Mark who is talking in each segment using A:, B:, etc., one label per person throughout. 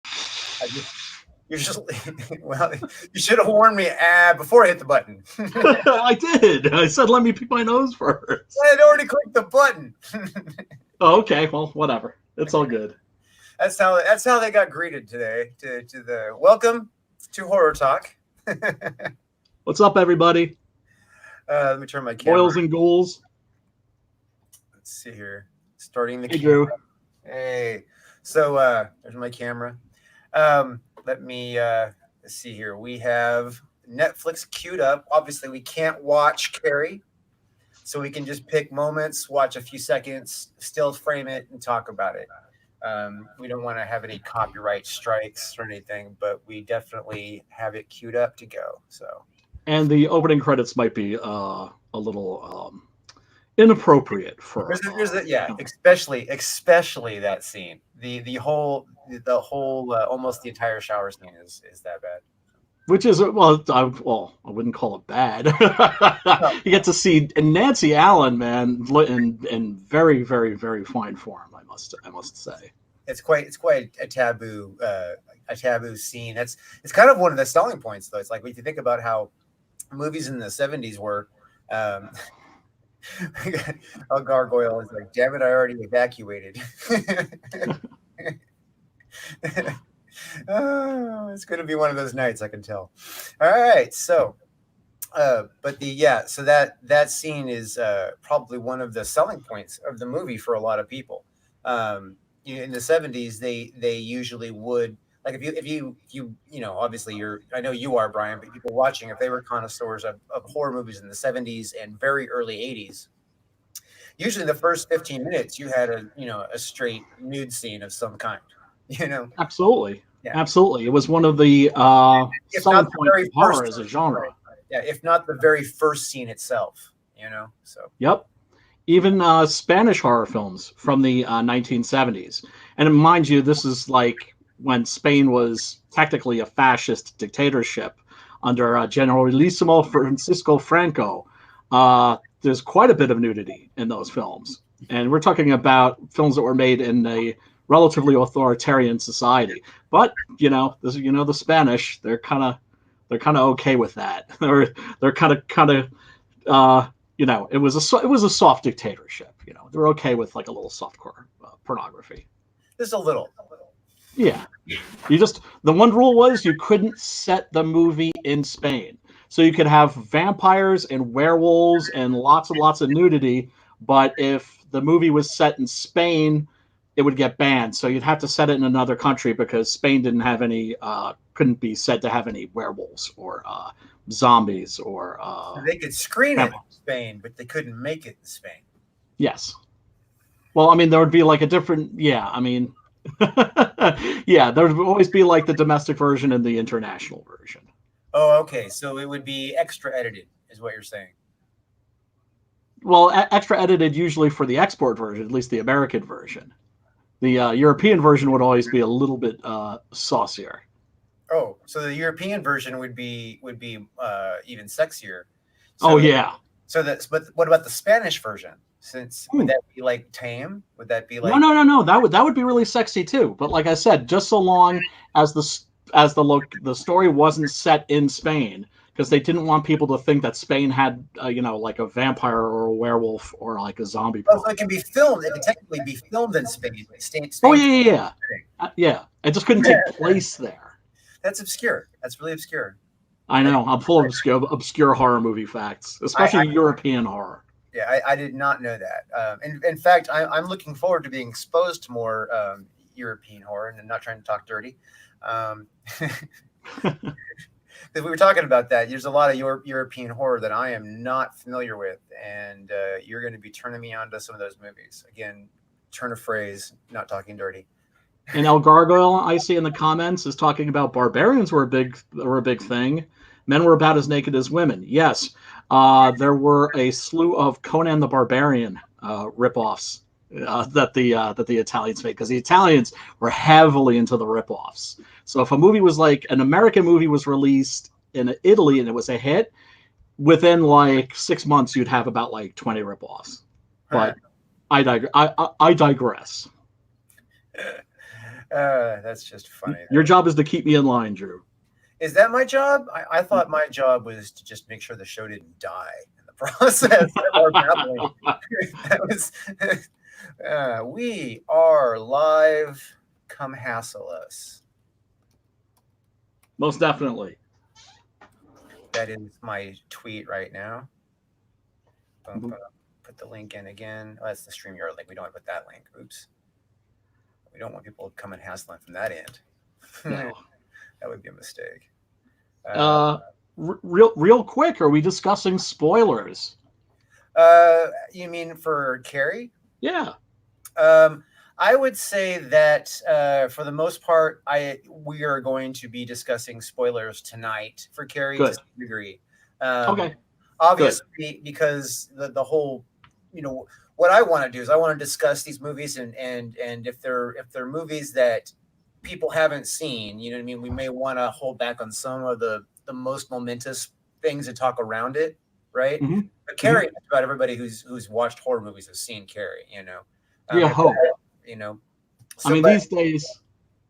A: I just, you're just well. You should have warned me before I hit the button.
B: I did. I said, let me pick my nose first.
A: I had already clicked the button.
B: Oh, okay. Well, whatever. It's all good.
A: That's how they got greeted today. To the welcome to Horror Talk.
B: What's up, everybody?
A: Let me turn my camera.
B: Boils and ghouls.
A: Let's see here. Starting the
B: Hey,
A: camera.
B: Drew.
A: Hey. So there's my camera. Let me let's see here. We have Netflix queued up. Obviously, we can't watch Carrie, so we can just pick moments, watch a few seconds, still frame it, and talk about it. We don't want to have any copyright strikes or anything, but we definitely have it queued up to go. So,
B: And the opening credits might be a little inappropriate for.
A: especially that scene. The whole almost the entire shower scene is that bad.
B: Which is I wouldn't call it bad. You get to see Nancy Allen, man, in very, very, very fine form. I must say.
A: It's quite a taboo scene. It's kind of one of the selling points, though. It's like if you think about how movies in the 70s were. A gargoyle is like, damn it, I already evacuated. Oh, it's going to be one of those nights, I can tell. All right, so so that scene is probably one of the selling points of the movie for a lot of people. In the 70s, they usually would, like, if you obviously I know you are, Brian, but people watching, if they were connoisseurs of horror movies in the 70s and very early 80s, usually the first 15 minutes you had a straight nude scene of some kind.
B: Absolutely.
A: Yeah.
B: Absolutely. It was one of the selling points of horror as a genre.
A: Right. Yeah, if not the very first scene itself, so.
B: Yep. Even Spanish horror films from the 1970s. And mind you, this is like when Spain was technically a fascist dictatorship under Generalissimo Francisco Franco. There's quite a bit of nudity in those films. And we're talking about films that were made in a relatively authoritarian society. But, the Spanish, they're kind of okay with that. They're kind of it was a soft dictatorship. They're okay with like a little softcore pornography.
A: Just a little.
B: Yeah. The one rule was you couldn't set the movie in Spain. So you could have vampires and werewolves and lots of nudity, but if the movie was set in Spain, it would get banned. So you'd have to set it in another country because Spain didn't have any, couldn't be said to have any werewolves or zombies or.
A: They could screen it in Spain, but they couldn't make it in Spain.
B: Yes. Well, I mean, there would be like a different. Yeah, I mean, yeah, there would always be like the domestic version and the international version.
A: Oh, okay. So it would be extra edited, is what you're saying.
B: Well, extra edited usually for the export version, at least the American version. The European version would always be a little bit saucier.
A: Oh, so the European version would be even sexier. So,
B: oh yeah.
A: But what about the Spanish version? Would that be like tame? Would that be like
B: No? That would be really sexy too. But like I said, just so long as the story wasn't set in Spain, because they didn't want people to think that Spain had like a vampire or a werewolf or like a zombie.
A: Oh, so it can be filmed. It can technically be filmed in Spain.
B: Oh yeah. Yeah. It just couldn't take place there.
A: That's obscure. That's really obscure.
B: I know. I'm full of obscure horror movie facts, especially European horror.
A: Yeah, I did not know that. In fact, I'm looking forward to being exposed to more European horror, and not trying to talk dirty. We were talking about that. There's a lot of European horror that I am not familiar with, and you're going to be turning me on to some of those movies. Again, turn of phrase, not talking dirty.
B: And El Gargoyle, I see in the comments, is talking about barbarians were a big thing. Men were about as naked as women. Yes, there were a slew of Conan the Barbarian ripoffs that the Italians made, because the Italians were heavily into the ripoffs. So if a movie was like an American movie was released in Italy and it was a hit, within like 6 months you'd have about like 20 ripoffs. But I digress.
A: That's just funny.
B: Your job is to keep me in line, Drew.
A: Is that my job? I thought my job was to just make sure the show didn't die in the process of our babbling. That was. We are live. Come hassle us.
B: Most definitely.
A: That is my tweet right now. Put the link in again. Oh, that's the StreamYard link. We don't want to put that link. Oops. We don't want people coming hassling from that end.
B: No.
A: That would be a mistake.
B: Real quick, are we discussing spoilers?
A: You mean for Carrie?
B: Yeah.
A: I would say that for the most part, we are going to be discussing spoilers tonight for Carrie to some degree.
B: Okay.
A: Obviously, because the whole, what I want to do is I want to discuss these movies and if they're movies that people haven't seen, you know what I mean, we may want to hold back on some of the most momentous things and talk around it, right?
B: Mm-hmm.
A: But Carrie, about everybody who's watched horror movies has seen Carrie,
B: We hope.
A: So,
B: I mean, these days,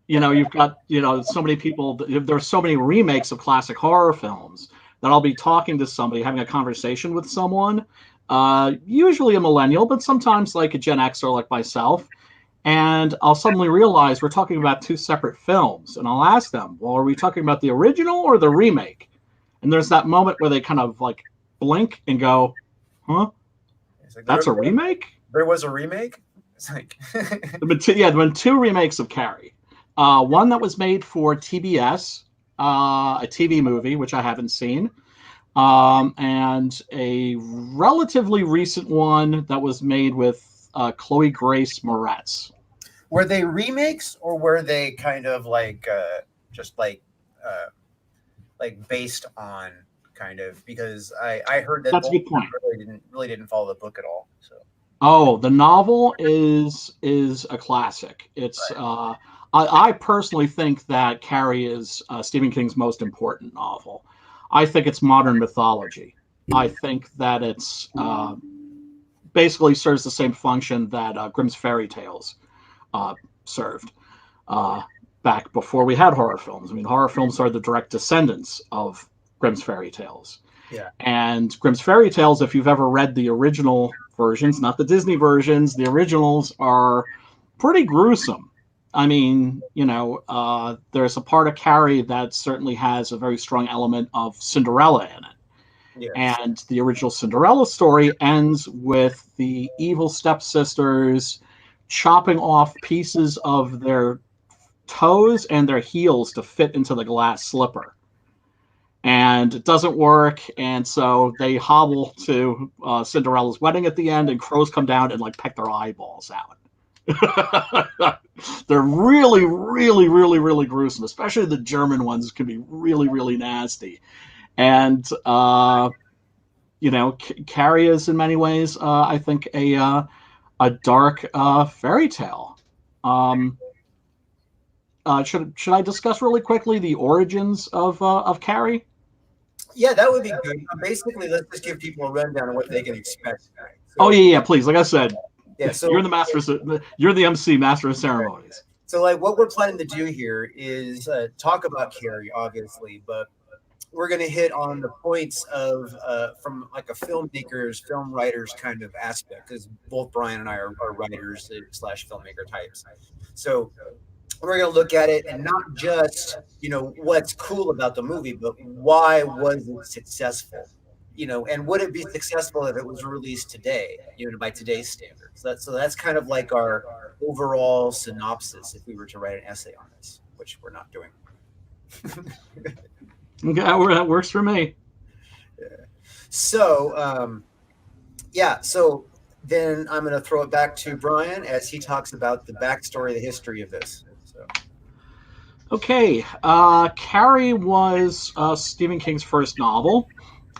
B: you've got, so many people, there's so many remakes of classic horror films that I'll be talking to somebody, having a conversation with someone, usually a millennial, but sometimes like a Gen Xer like myself. And I'll suddenly realize we're talking about two separate films. And I'll ask them, well, are we talking about the original or the remake? And there's that moment where they kind of like blink and go, huh? Like, that's a remake?
A: There was a remake? It's like...
B: There been two remakes of Carrie. One that was made for TBS, a TV movie, which I haven't seen, and a relatively recent one that was made with Chloe Grace Moretz.
A: Were they remakes or were they kind of like just like based on kind of, because I heard that
B: that's a good point.
A: Really didn't follow the book at all. So
B: the novel is a classic. It's right. I personally think that Carrie is Stephen King's most important novel. I think it's modern mythology. I think that it's basically serves the same function that Grimm's fairy tales served back before we had horror films. I mean, horror films are the direct descendants of Grimm's fairy tales.
A: Yeah.
B: And Grimm's fairy tales, if you've ever read the original versions, not the Disney versions, the originals are pretty gruesome. I mean, there's a part of Carrie that certainly has a very strong element of Cinderella in it.
A: Yes.
B: And the original Cinderella story ends with the evil stepsisters chopping off pieces of their toes and their heels to fit into the glass slipper. And it doesn't work, and so they hobble to Cinderella's wedding at the end, and crows come down and peck their eyeballs out. They're really, really, really, really gruesome. Especially the German ones can be really, really nasty. And Carrie is in many ways, I think, a dark fairy tale. Should I discuss really quickly the origins of Carrie?
A: Yeah, that would be good. Basically, let's just give people a rundown of what they can expect.
B: So, yeah, please. Like I said,
A: so
B: you're the MC, master of ceremonies.
A: So, what we're planning to do here is talk about Carrie, obviously, but we're going to hit on the points of from a filmmaker's, film writer's kind of aspect, because both Brian and I are writers / filmmaker types. So we're going to look at it and not just, what's cool about the movie, but why was it successful? And would it be successful if it was released today, by today's standards? So that's kind of like our overall synopsis if we were to write an essay on this, which we're not doing.
B: Okay, that works for me.
A: Yeah. So, so then I'm going to throw it back to Brian as he talks about the backstory, the history of this. So.
B: Okay, Carrie was Stephen King's first novel.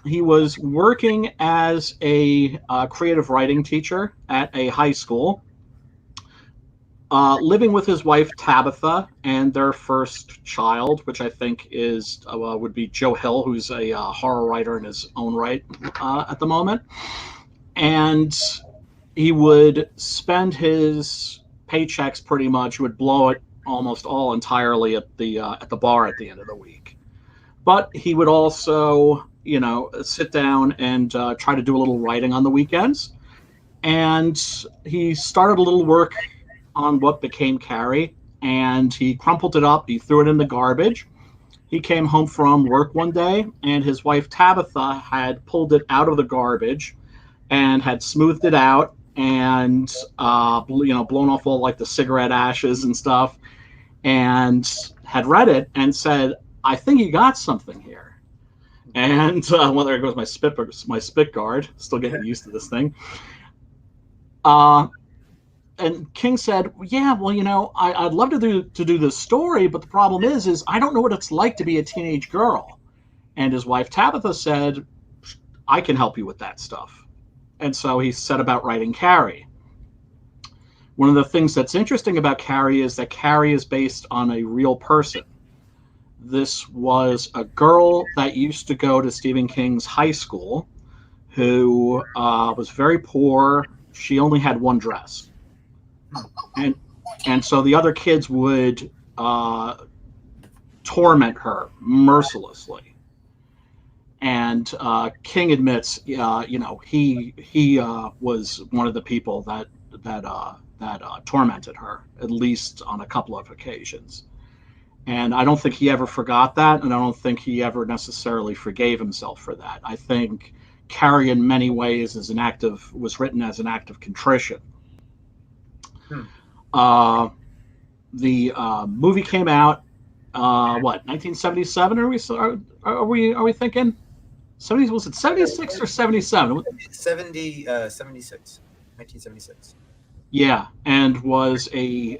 B: He was working as a creative writing teacher at a high school, living with his wife Tabitha and their first child, which I think would be Joe Hill, who's a horror writer in his own right at the moment. And he would spend his paychecks pretty much, would blow it almost all entirely at the bar at the end of the week. But he would also, sit down and try to do a little writing on the weekends. And he started a little work on what became Carrie, and he crumpled it up. He threw it in the garbage. He came home from work one day, and his wife Tabitha had pulled it out of the garbage and had smoothed it out and blown off all like the cigarette ashes and stuff, and had read it and said, "I think you got something here." And well, there goes my spit guard. Still getting used to this thing. And King said, "Yeah, well, I'd love to do this story, but the problem is I don't know what it's like to be a teenage girl." And his wife Tabitha said, "I can help you with that stuff." And so he set about writing Carrie. One of the things that's interesting about Carrie is that Carrie is based on a real person. This was a girl that used to go to Stephen King's high school who was very poor. She only had one dress. And and so the other kids would torment her mercilessly. And King admits, he was one of the people that tormented her, at least on a couple of occasions. And I don't think he ever forgot that, and I don't think he ever necessarily forgave himself for that. I think Carrie, in many ways, was written as an act of contrition.
A: Hmm.
B: The movie came out, 1977? Are we thinking? 70, was it 76 or 77?
A: 76, 1976.
B: Yeah, and was a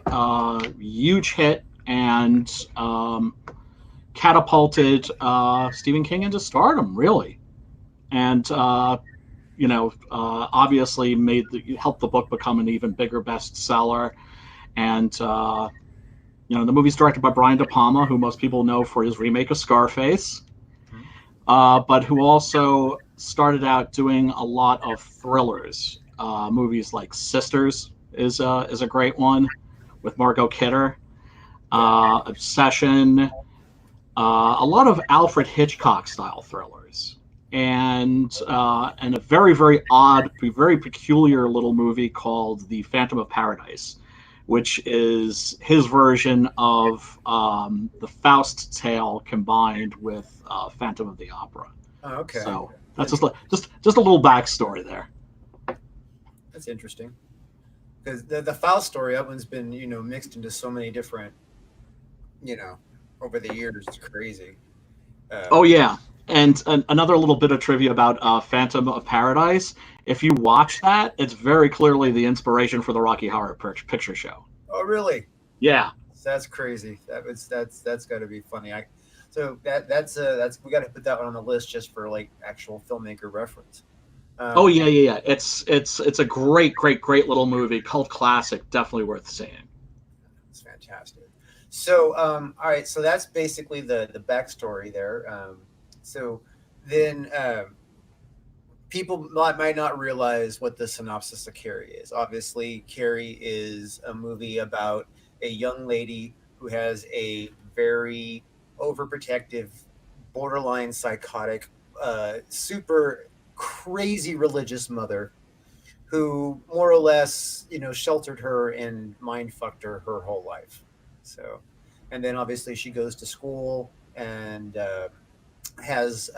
B: huge hit and catapulted Stephen King into stardom, really. And obviously helped the book become an even bigger bestseller. And the movie's directed by Brian De Palma, who most people know for his remake of Scarface, but who also started out doing a lot of thrillers. Movies like Sisters is a great one with Margot Kidder. Obsession, a lot of Alfred Hitchcock style thrillers, and a very very odd, very peculiar little movie called The Phantom of Paradise, which is his version of the Faust tale combined with Phantom of the Opera.
A: Oh, okay.
B: So that's just a little backstory there.
A: That's interesting, because the Faust story, that one's been mixed into so many different over the years. It's crazy.
B: Oh yeah, and another little bit of trivia about Phantom of Paradise. If you watch that, it's very clearly the inspiration for the Rocky Horror Picture Show.
A: Oh, really?
B: Yeah.
A: That's crazy. That's got to be funny. That's we got to put that one on the list just for like actual filmmaker reference.
B: Oh yeah. It's a great little movie, cult classic, definitely worth seeing.
A: It's fantastic. So all right, so that's basically the backstory there. So then people might not realize what the synopsis of Carrie is. Obviously, Carrie is a movie about a young lady who has a very overprotective, borderline psychotic, super crazy religious mother who more or less, sheltered her and mind fucked her whole life. So, and then obviously she goes to school and has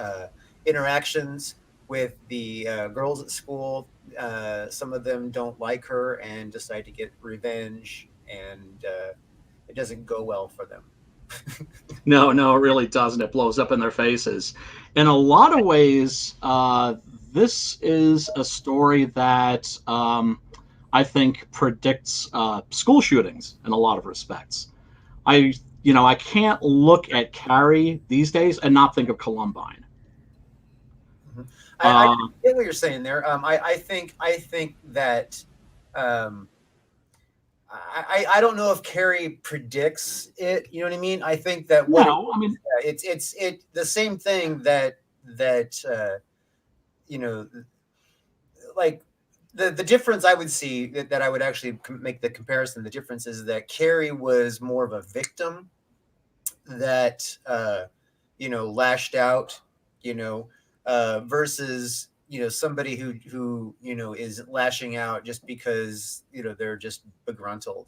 A: interactions with the girls at school. Some of them don't like her and decide to get revenge, and it doesn't go well for them.
B: No, it really doesn't. It blows up in their faces. In a lot of ways, this is a story that I think predicts school shootings in a lot of respects. I can't look at Carrie these days and not think of Columbine.
A: I get what you're saying there. I think that I don't know if Carrie predicts it. You know what I mean? I think that it's the same thing that like the difference I would see that I would actually make the comparison. The difference is that Carrie was more of a victim that lashed out, versus somebody who is lashing out just because they're just begruntled.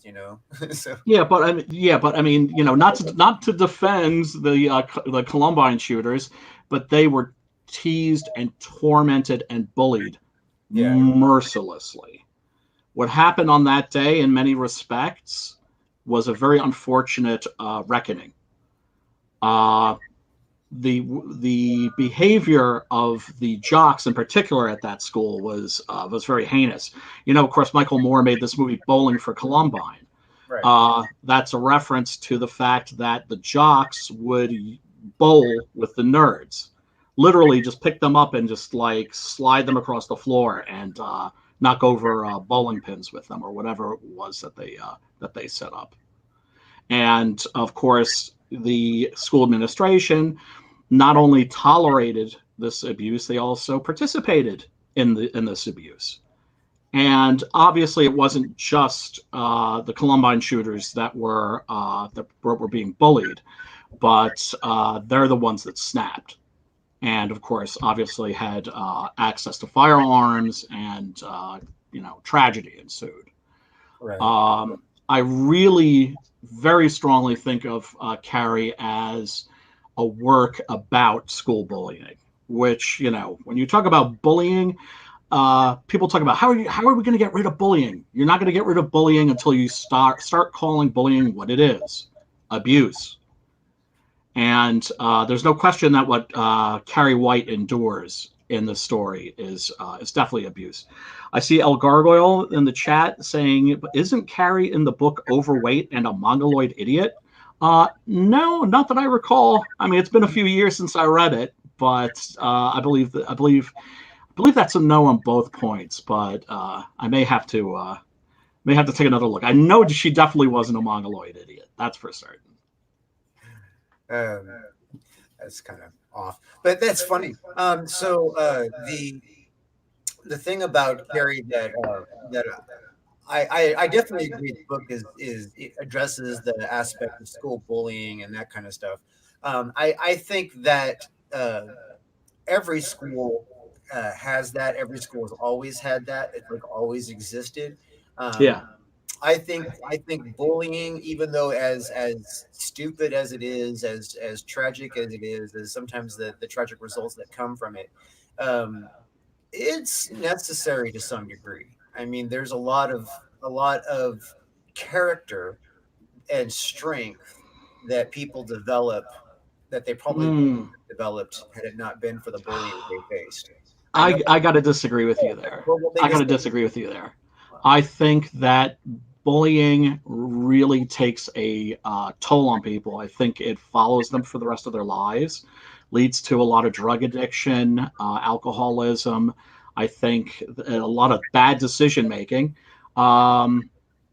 A: So
B: But I mean, not to defend the Columbine shooters, but they were teased and tormented and bullied
A: yeah,
B: mercilessly. What happened on that day, in many respects, was a very unfortunate reckoning. Uh, the behavior of the jocks in particular at that school was very heinous. Of course, Michael Moore made this movie Bowling for Columbine.
A: right.
B: That's a reference to the fact that the jocks would bowl with the nerds, literally just pick them up and just like slide them across the floor and knock over bowling pins with them or whatever it was that they set up. And of course, the school administration not only tolerated this abuse, they also participated in this abuse. And obviously, it wasn't just the Columbine shooters that were being bullied, but they're the ones that snapped, and of course, obviously had access to firearms, and tragedy ensued.
A: Right.
B: I really very strongly think of Carrie as a work about school bullying, which, when you talk about bullying, people talk about how are we going to get rid of bullying? You're not going to get rid of bullying until you start calling bullying what it is, abuse. And there's no question that what Carrie White endures in the story is definitely abuse. I see El Gargoyle in the chat saying, "Isn't Carrie in the book overweight and a mongoloid idiot?" No, not that I recall. I mean, it's been a few years since I read it, but I believe that's a no on both points. But I may have to take another look. I know she definitely wasn't a mongoloid idiot. That's for certain.
A: um, that's kind of off, but that's funny. So the thing about Carrie that I definitely agree. The book it addresses the aspect of school bullying and that kind of stuff. I think that every school has that. Every school has always had that. It's like always existed. Um,
B: Yeah.
A: I think bullying, even though as stupid as it is, as tragic as it is, as sometimes the tragic results that come from it, um, it's necessary to some degree. I mean, there's a lot of character and strength that people develop that they probably wouldn't
B: Mm.
A: have developed had it not been for the bullying they faced. I know.
B: I got to disagree with you there.
A: What will they
B: I got
A: just
B: to disagree with you there. I think that bullying really takes a toll on people. I think it follows them for the rest of their lives, leads to a lot of drug addiction, alcoholism. I think a lot of bad decision making. Um,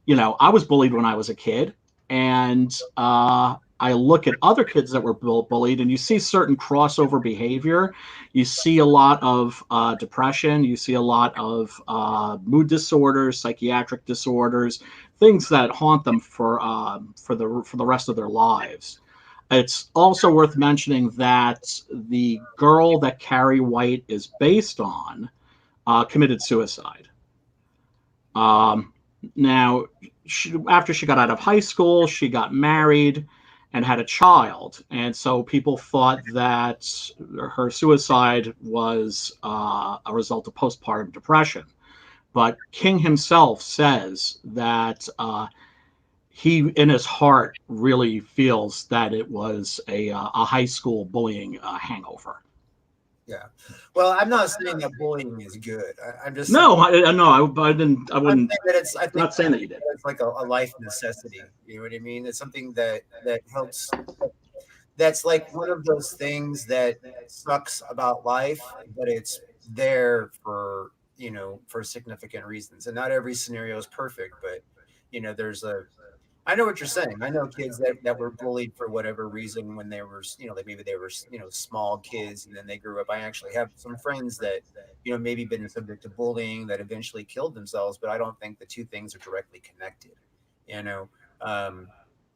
B: I was bullied when I was a kid, and I look at other kids that were bullied, and you see certain crossover behavior. You see a lot of depression. You see a lot of mood disorders, psychiatric disorders, things that haunt them for the rest of their lives. It's also worth mentioning that the girl that Carrie White is based on committed suicide. Um, Now, after she got out of high school, she got married and had a child. And so people thought that her suicide was a result of postpartum depression. But King himself says that he, in his heart, really feels that it was a high school bullying hangover.
A: Yeah. Well, I'm not saying that bullying is good. I'm just saying.
B: No, no, I didn't. I
A: I'm
B: wouldn't.
A: saying that it's. I
B: I'm
A: think
B: not saying that you did.
A: it's like a life necessity. You know what I mean? It's something that helps. That's like one of those things that sucks about life, but it's there for significant reasons. And not every scenario is perfect, but there's a I know what you're saying. I know kids that were bullied for whatever reason when they were, like maybe they were, small kids and then they grew up. I actually have some friends that, maybe been subject to bullying that eventually killed themselves, but I don't think the two things are directly connected. You know, um,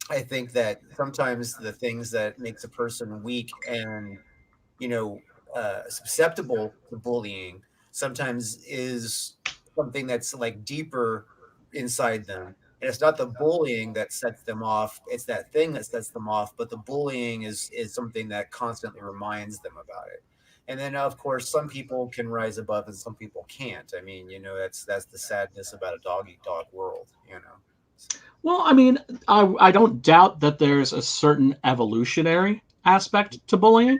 A: I think that sometimes the things that makes a person weak and you know, susceptible to bullying sometimes is something that's like deeper inside them. And it's not the bullying that sets them off; it's that thing that sets them off. But the bullying is something that constantly reminds them about it. And then, of course, some people can rise above, and some people can't. I mean, that's the sadness about a dog eat dog world. So,
B: Well, I mean, I don't doubt that there's a certain evolutionary aspect to bullying.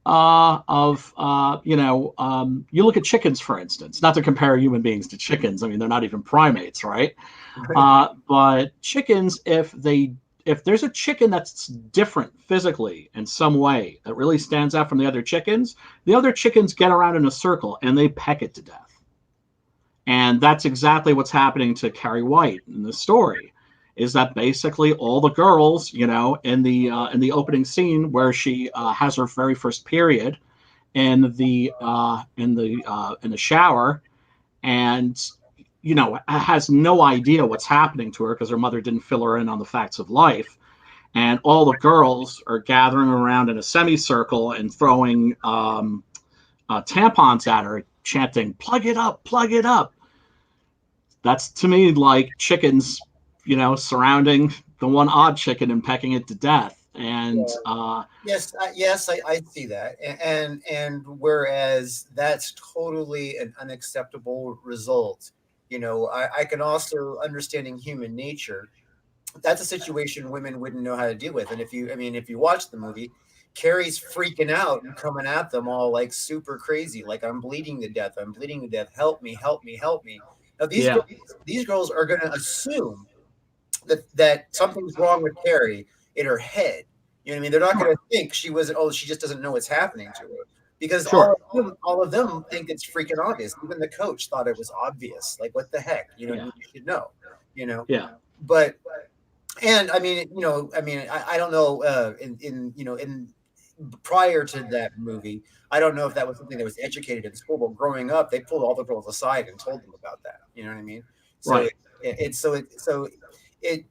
B: You look at chickens, for instance, not to compare human beings to chickens. I mean, they're not even primates, right? But chickens, if there's a chicken that's different physically in some way that really stands out from the other chickens get around in a circle and they peck it to death. And that's exactly what's happening to Carrie White in the story. Is that basically all the girls, in the opening scene where she has her very first period in the shower, and has no idea what's happening to her because her mother didn't fill her in on the facts of life, and all the girls are gathering around in a semicircle and throwing tampons at her, chanting "Plug it up, plug it up." That's to me like chickens, surrounding the one odd chicken and pecking it to death. And
A: yeah. Yes, I see that, and whereas that's totally an unacceptable result, I can also understanding human nature. That's a situation women wouldn't know how to deal with, and if you watch the movie, Carrie's freaking out and coming at them all like super crazy, like I'm bleeding to death, I'm bleeding to death, help me, help me, help me. Now
B: yeah,
A: these girls are going to assume that something's wrong with Carrie in her head. You know what I mean? They're not going
B: sure,
A: to think she was. Oh, she just doesn't know what's happening to her because
B: sure,
A: all of them think it's freaking obvious. Even the coach thought it was obvious. Like, what the heck? You know what I
B: yeah,
A: mean? You should know. You know,
B: yeah.
A: but and I don't know. In prior to that movie, I don't know if that was something that was educated in school. But growing up, they pulled all the girls aside and told them about that. You know what I mean? So
B: Right.
A: it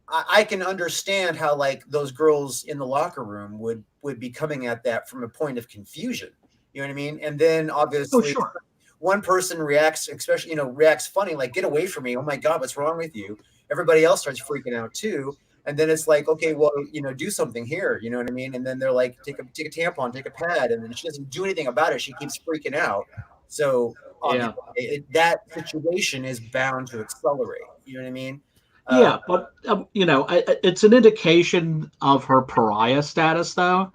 A: I can understand how like those girls in the locker room would be coming at that from a point of confusion. You know what I mean? And then
B: Oh,
A: obviously
B: sure.
A: one person reacts, especially reacts funny, like "Get away from me! Oh my god, what's wrong with you?" Everybody else starts freaking out too, and then it's like, okay, well, do something here. You know what I mean? And then they're like, take a tampon, take a pad, and then she doesn't do anything about it. She keeps freaking out. So
B: Yeah.
A: obviously, that situation is bound to accelerate. You know what I mean? Uh,
B: Yeah, but it's an indication of her pariah status, though,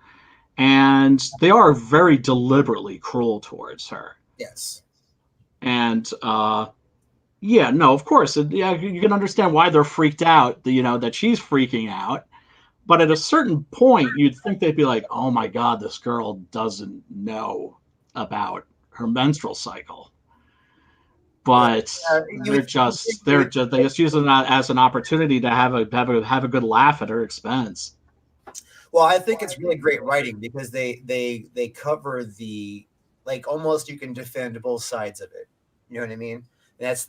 B: and they are very deliberately cruel towards her.
A: yes.
B: And yeah, no, of course, yeah, you can understand why they're freaked out. That she's freaking out. But at a certain point, you'd think they'd be like, "Oh my God, this girl doesn't know about her menstrual cycle."
A: Yeah,
B: But they just use it as an opportunity to have a good laugh at her expense.
A: well, I think it's really great writing because they cover the like almost you can defend both sides of it. You know what I mean? That's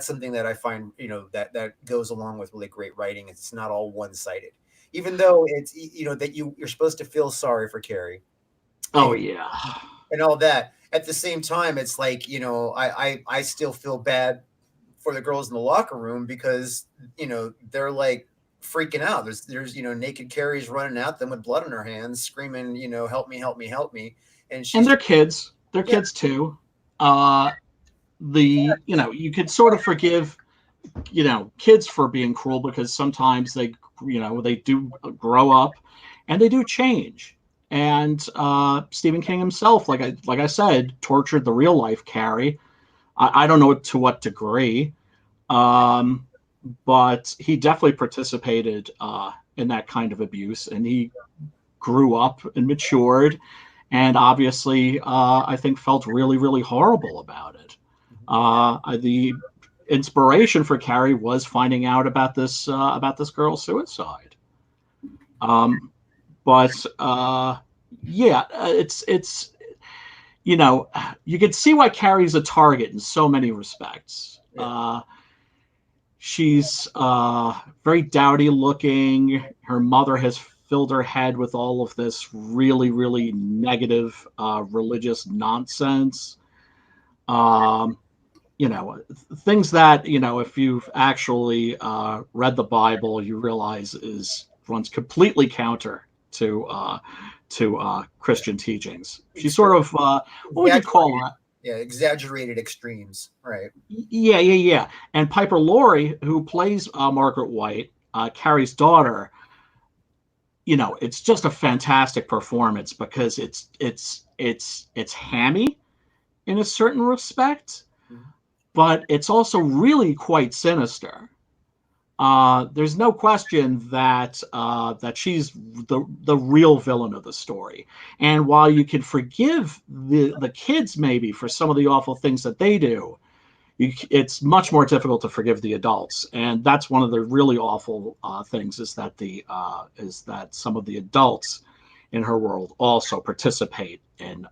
A: something that I find that goes along with really great writing. It's not all one sided, even though it's that you're supposed to feel sorry for Carrie
B: Oh
A: and
B: yeah,
A: and all that. At the same time, it's like I still feel bad for the girls in the locker room because they're like freaking out. There's naked Carrie's running at them with blood on her hands, screaming, help me, help me, help me, and
B: and
A: she's
B: they're kids. They're
A: yeah,
B: kids too. Uh, you could sort of forgive kids for being cruel because sometimes they do grow up and they do change. And Stephen King himself, like I said, tortured the real life Carrie. I don't know to what degree, um, but he definitely participated in that kind of abuse, and he grew up and matured, and obviously, I think felt really, really horrible about it. The inspiration for Carrie was finding out about this girl's suicide. Um, but yeah, it's you can see why Carrie's a target in so many respects.
A: Yeah.
B: She's very dowdy looking. Her mother has filled her head with all of this really, really negative religious nonsense. Um, things that, if you've actually read the Bible, you realize runs completely counter to Christian teachings. She's sort of what would you call that?
A: Yeah, exaggerated extremes, right?
B: Yeah. And Piper Laurie, who plays Margaret White, Carrie's daughter, it's just a fantastic performance because it's hammy in a certain respect,
A: Mhm.
B: but it's also really quite sinister. There's no question that she's the real villain of the story. And while you can forgive the kids maybe for some of the awful things that they do, it's much more difficult to forgive the adults. And that's one of the really awful things is that some of the adults in her world also participate in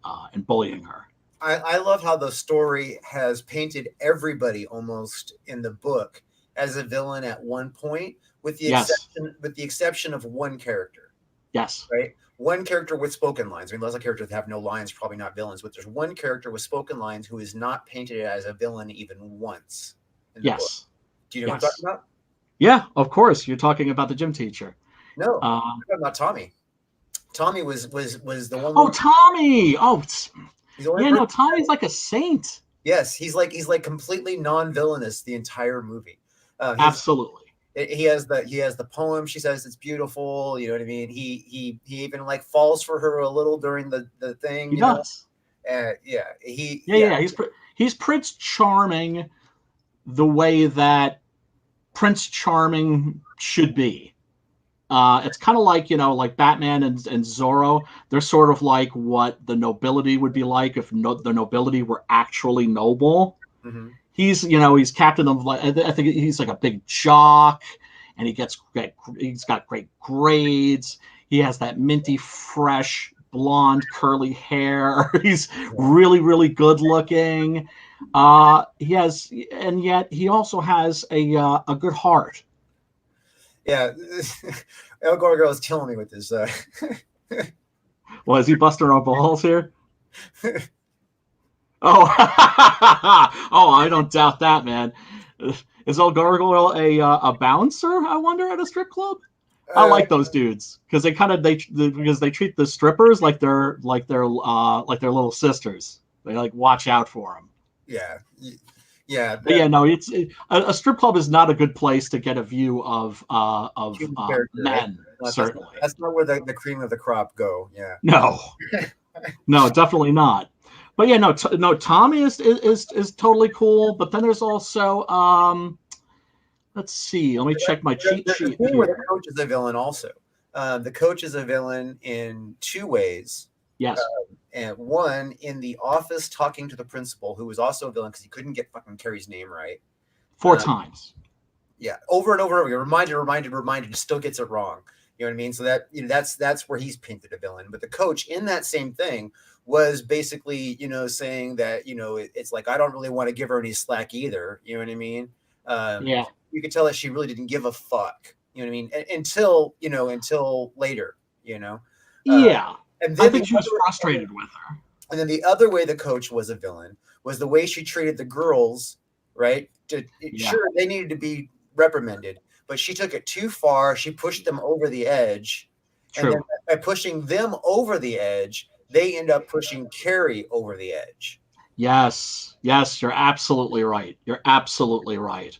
B: bullying her.
A: I love how the story has painted everybody almost in the book as a villain at one point,
B: Yes.
A: with the exception of one character,
B: Yes.
A: right? One character with spoken lines. I mean, lots of characters that have no lines, probably not villains, but there's one character with spoken lines who is not painted as a villain even once in the book.
B: Yes.
A: Do you know who I'm
B: Yes.
A: talking about?
B: Yeah, of course. You're talking about the gym teacher.
A: No,
B: Uh,
A: I'm talking about Tommy. Tommy was the one.
B: oh, Tommy. Oh,
A: He's the only
B: yeah.
A: person.
B: No, Tommy's like a saint.
A: Yes, he's like completely non-villainous the entire movie. His
B: Absolutely.
A: he has the poem. She says it's beautiful. You know what I mean. He even like falls for her a little during the thing.
B: He does.
A: Yeah.
B: Yeah. He's Prince Charming, the way that Prince Charming should be. It's kind of like like Batman and Zorro. They're sort of like what the nobility would be like if the nobility were actually noble.
A: Mhm.
B: He's captain of, like, I think he's like a big jock, and he's got great grades. He has that minty fresh blonde curly hair. He's
A: Yeah.
B: really, really good looking. And yet he also has a good heart.
A: Yeah. El Gorgo is killing me with this.
B: Well, is he busting our balls here? Oh, oh, I don't doubt that, man. Is El Gargoyle a bouncer? I wonder, at a strip club. I
A: uh,
B: like those dudes because because they treat the strippers like their little sisters. They like watch out for them.
A: yeah, yeah.
B: But yeah, no, a strip club is not a good place to get a view of
A: Human character, right?
B: men.
A: That's
B: Certainly,
A: that's not where the cream of the crop go. Yeah.
B: no, no, definitely not. But yeah, no. Tommy is totally cool. But then there's also let's see. Let me check my cheat
A: There's a
B: sheet
A: scene where the
B: here.
A: coach is a villain also. The coach is a villain in two ways.
B: Yes,
A: And one in the office talking to the principal, who was also a villain because he couldn't get fucking Carrie's name right.
B: four times.
A: Yeah, over and over again, reminded, still gets it wrong. You know what I mean? So that's where he's painted a villain. But the coach in that same thing was basically, saying that, it's like, I don't really want to give her any slack either. You know what I mean? Um,
B: Yeah,
A: you could tell that she really didn't give a fuck. You know what I mean? Until later. You know. Uh,
B: yeah.
A: and
B: I
A: then
B: think she was frustrated with her.
A: the other way the coach was a villain was the way she treated the girls. Right?
B: Yeah,
A: Sure, they needed to be reprimanded, but she took it too far. She pushed them over the edge, and then
B: true.
A: by pushing them over the edge, they end up pushing Carrie over the edge.
B: Yes, you're absolutely right. You're absolutely right.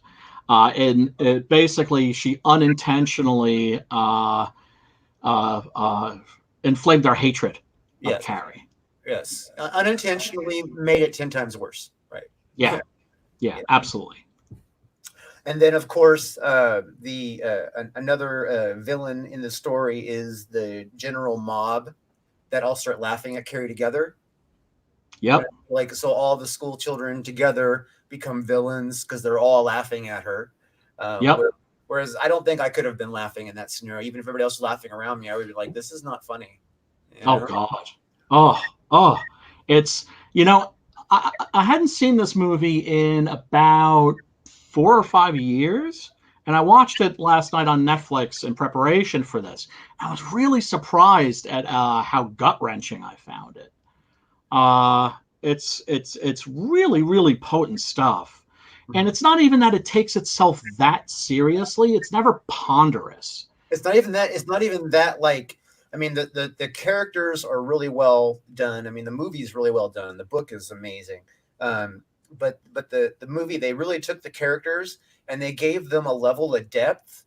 B: And basically, she unintentionally uh, inflamed their hatred of
A: Yes,
B: Carrie.
A: yes, unintentionally made it 10 times worse. Right.
B: Yeah, yeah,
A: Yeah.
B: absolutely.
A: And then, of course, another villain in the story is the general mob that all start laughing at Carrie together.
B: Yep.
A: Like, so all the school children together become villains because they're all laughing at her.
B: Yep.
A: Whereas I don't think I could have been laughing in that scenario. Even if everybody else was laughing around me, I would be like, this is not funny. You
B: Oh
A: know?
B: God. Oh. It's I hadn't seen this movie in about 4 or 5 years, and I watched it last night on Netflix in preparation for this. I was really surprised at how gut wrenching I found it. Uh, it's really really potent stuff, and it's not even that it takes itself that seriously. It's never ponderous.
A: It's not even that. It's not even that. Like, I mean, the characters are really well done. I mean, the movie is really well done. The book is amazing. Um, but the movie, they really took the characters and they gave them a level of depth,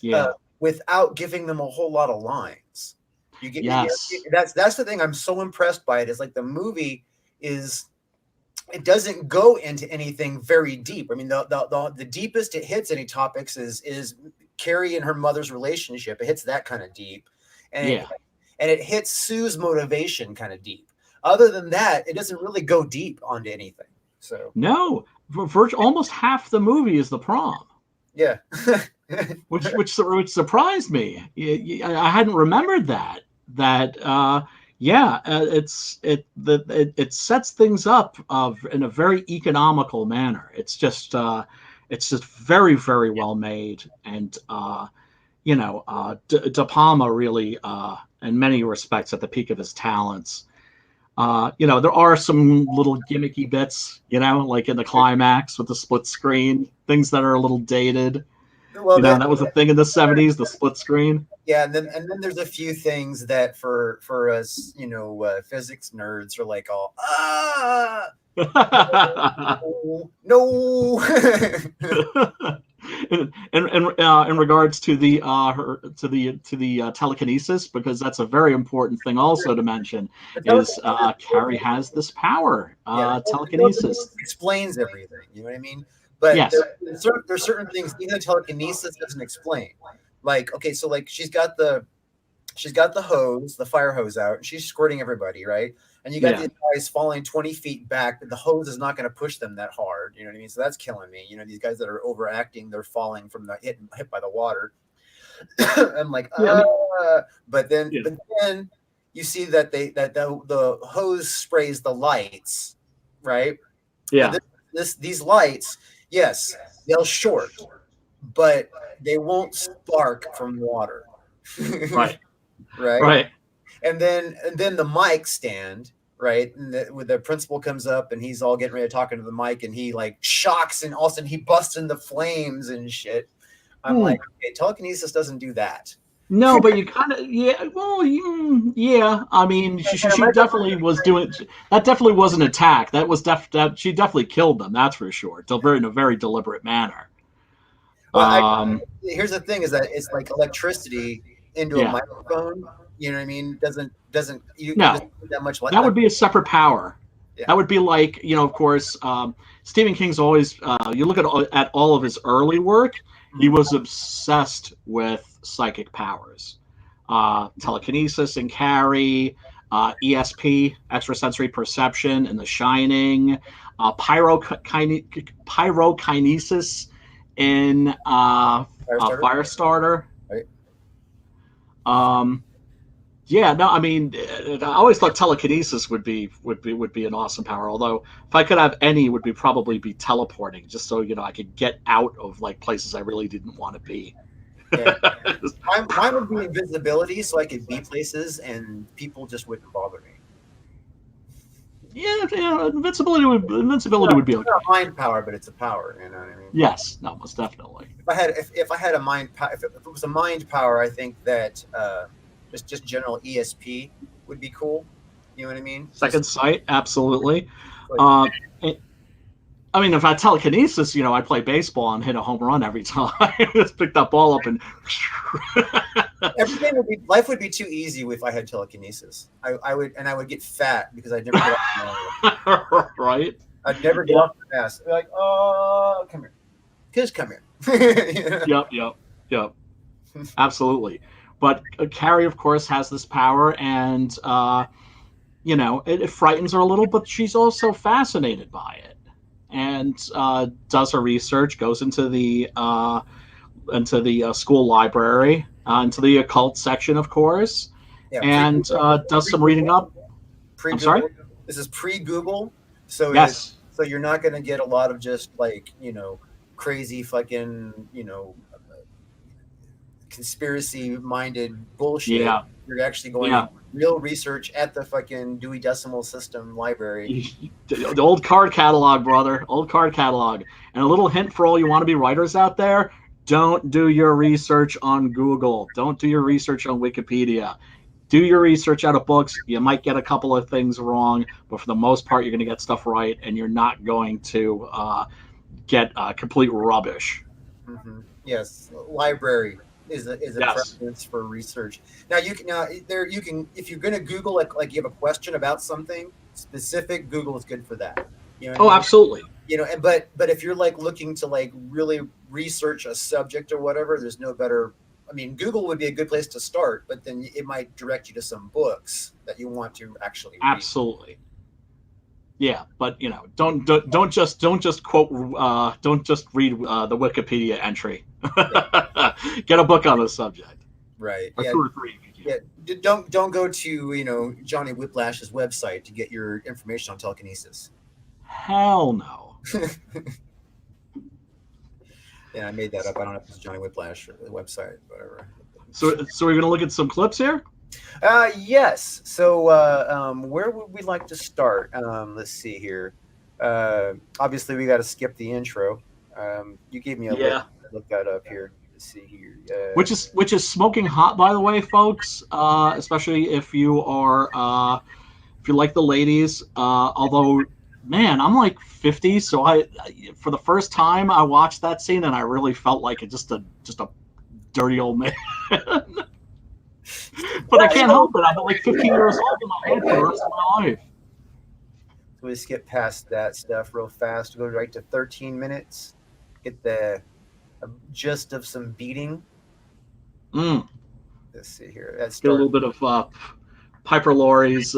B: Yeah.
A: without giving them a whole lot of lines.
B: Yes.
A: That's the thing I'm so impressed by it, is like the movie is, it doesn't go into anything very deep. I mean, the deepest it hits any topics is Carrie and her mother's relationship. It hits that kind of deep, and
B: Yeah.
A: it hits Sue's motivation kind of deep. Other than that, it doesn't really go deep onto anything. So
B: No, almost half the movie is the prom,
A: yeah,
B: which surprised me. I hadn't remembered that. Yeah, it sets things up in a very economical manner. It's just very very well made, and De Palma really, in many respects, at the peak of his talents. There are some little gimmicky bits, like in the climax with the split screen, things that are a little dated.
A: well,
B: That was a thing in the '70s, the split screen.
A: yeah, and then there's a few things that for us, physics nerds are like, all no.
B: In regards to the telekinesis, because that's a very important thing also to mention, is Carrie has this power,
A: Yeah,
B: telekinesis.
A: explains everything. You know what I mean? But
B: Yes.
A: there's certain things even telekinesis doesn't explain. Like, okay, so like she's got the hose, the fire hose out, and she's squirting everybody, right? And you got
B: Yeah.
A: these guys falling 20 feet back, but the hose is not going to push them that hard. You know what I mean? So that's killing me. These guys that are overacting, they're falling from the hit by the water. I'm like,
B: Yeah.
A: but then
B: Yeah.
A: but then you see that the hose sprays the lights, right?
B: Yeah.
A: But these lights, yes, they'll short, but they won't spark from water.
B: Right.
A: Right.
B: Right.
A: And then the mic stand, right? And the principal comes up and he's all getting ready to talk into the mic, and he like shocks, and all of a sudden he busts into flames and shit. I'm like, okay, telekinesis doesn't do that.
B: No, but you kind of, yeah. Well, yeah. I mean, she definitely was doing. That definitely was an attack. That was she definitely killed them. That's for sure. In a very deliberate manner.
A: Well, here's the thing: is that it's like electricity into a
B: Yeah.
A: microphone. You know what I mean? Doesn't you?
B: No.
A: Doesn't do that much.
B: That would be a separate power.
A: Yeah.
B: That would be like, of course, Stephen King's always, you look at all of his early work, he was obsessed with psychic powers. Telekinesis in Carrie, ESP, extrasensory perception in The Shining, pyrokinesis in Firestarter.
A: Right.
B: Yeah, no, I mean, I always thought telekinesis would be an awesome power. Although, if I could have any, it would probably be teleporting, just so I could get out of like places I really didn't want to be.
A: Yeah. Mine would be invisibility, so I could be places and people just wouldn't bother me.
B: Yeah, invincibility would be okay.
A: It's not a mind power, but it's a power. You know what I mean?
B: Yes, no, most definitely.
A: If I had a mind power, if it was a mind power, I think that just general ESP would be cool. You know what I mean?
B: Second sight, absolutely.
A: Like,
B: I mean, if I had telekinesis, I'd play baseball and hit a home run every time. Just pick that ball up and.
A: Life would be too easy if I had telekinesis. I would get fat because I'd never get off the
B: Right.
A: I'd never get off the ass. Like, oh, come here, kids, come here.
B: Yep. Absolutely. But Carrie, of course, has this power, and it frightens her a little, but she's also fascinated by it, and does her research, goes into the school library, into the occult section, of course,
A: Yeah,
B: and does some reading up. I'm sorry.
A: Pre-Google. This is pre-Google, so
B: Yes.
A: you're not going to get a lot of just like crazy fucking conspiracy-minded bullshit.
B: Yeah.
A: You're actually going
B: Yeah.
A: real research at the fucking Dewey Decimal System library.
B: The old card catalog, brother. Old card catalog. And a little hint for all you want to be writers out there: don't do your research on Google. Don't do your research on Wikipedia. Do your research out of books. You might get a couple of things wrong, but for the most part, you're going to get stuff right, and you're not going to get complete rubbish.
A: Mm-hmm. Yes, library is a
B: Yes.
A: preference for research. Now you can if you're going to Google like you have a question about something specific, Google is good for that. You know what I
B: Oh,
A: mean?
B: absolutely.
A: And but if you're like looking to like really research a subject or whatever, there's no better. I mean, Google would be a good place to start, but then it might direct you to some books that you want to actually read.
B: Absolutely. Yeah, but don't just quote, don't just read the Wikipedia entry.
A: Yeah.
B: Get a book on the subject,
A: Right.
B: or
A: Yeah.
B: two or three if you can.
A: Yeah. Don't go to Johnny Whiplash's website to get your information on telekinesis.
B: Hell no.
A: Yeah, I made that up. I don't know if it's Johnny Whiplash website, whatever.
B: So we're gonna look at some clips here.
A: Yes. So where would we like to start? Let's see here. Obviously, we got to skip the intro. You gave me a list. Look that up here. Let's see here.
B: Which is smoking hot, by the way, folks. Especially if you are if you like the ladies. Although, man, I'm like 50, so for the first time I watched that scene and I really felt like it just a dirty old man. But I can't help it. I'm like 15 years old in my head for the rest of my life.
A: So we skip past that stuff real fast. Go right to 13 minutes. Get the gist of some beating. Let's see here. Let's
B: get a little bit of Piper Laurie's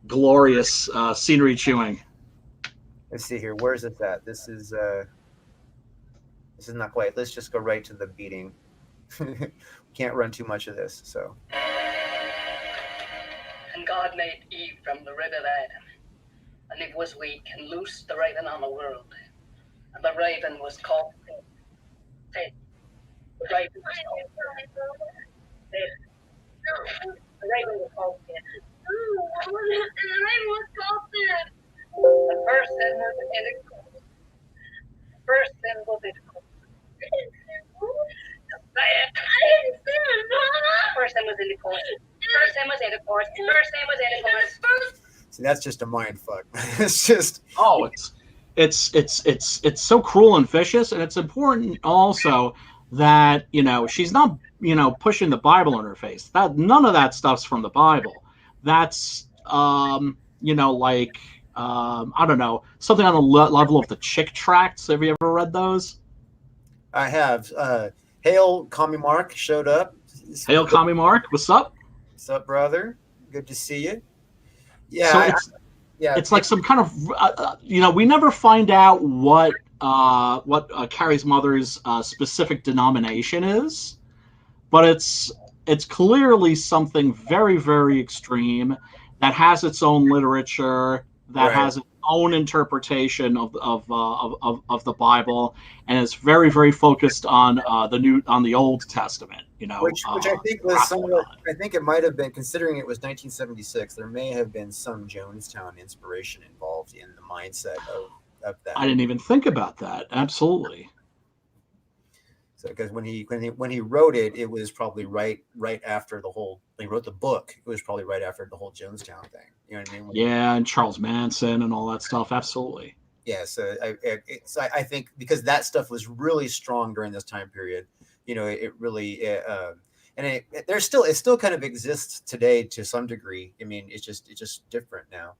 B: glorious scenery chewing.
A: Let's see here. Where's it at? This is not quite. Let's just go right to the beating. Can't run too much of this. So.
C: And God made Eve from the rib of Adam, and it was weak, and loosed the raven on the world. And the raven was called Finn. The raven was called Finn. The raven was called Finn. The raven was called Finn. The first sin was intercourse. The first sin was intercourse. First sin was intercourse. First sin was intercourse. First sin was intercourse.
A: See, that's just a mind fuck. It's just
B: it's so cruel and vicious, and it's important also that she's not pushing the Bible in her face. That none of that stuff's from the Bible. That's I don't know, something on the level of the Chick tracts. Have you ever read those?
A: I have. Hail, Commie Mark showed up.
B: Hail, Commie Mark. What's up?
A: What's up, brother? Good to see you. Yeah.
B: So it's like some kind of we never find out what Carrie's mother's specific denomination is, but it's clearly something very, very extreme that has its own literature, that has its own interpretation of the Bible, and is very, very focused on the Old Testament.
A: Which I think was somewhat. I think it might have been, considering it was 1976. There may have been some Jonestown inspiration involved in the mindset of that.
B: I didn't even think about that. Absolutely.
A: So because when he wrote it, it was probably right after when he wrote the book. It was probably right after the whole Jonestown thing. You know what I mean?
B: Yeah, and Charles Manson and all that stuff. Absolutely.
A: Yeah, so I think because that stuff was really strong during this time period. It really and it still kind of exists today to some degree. I mean, it's just different now.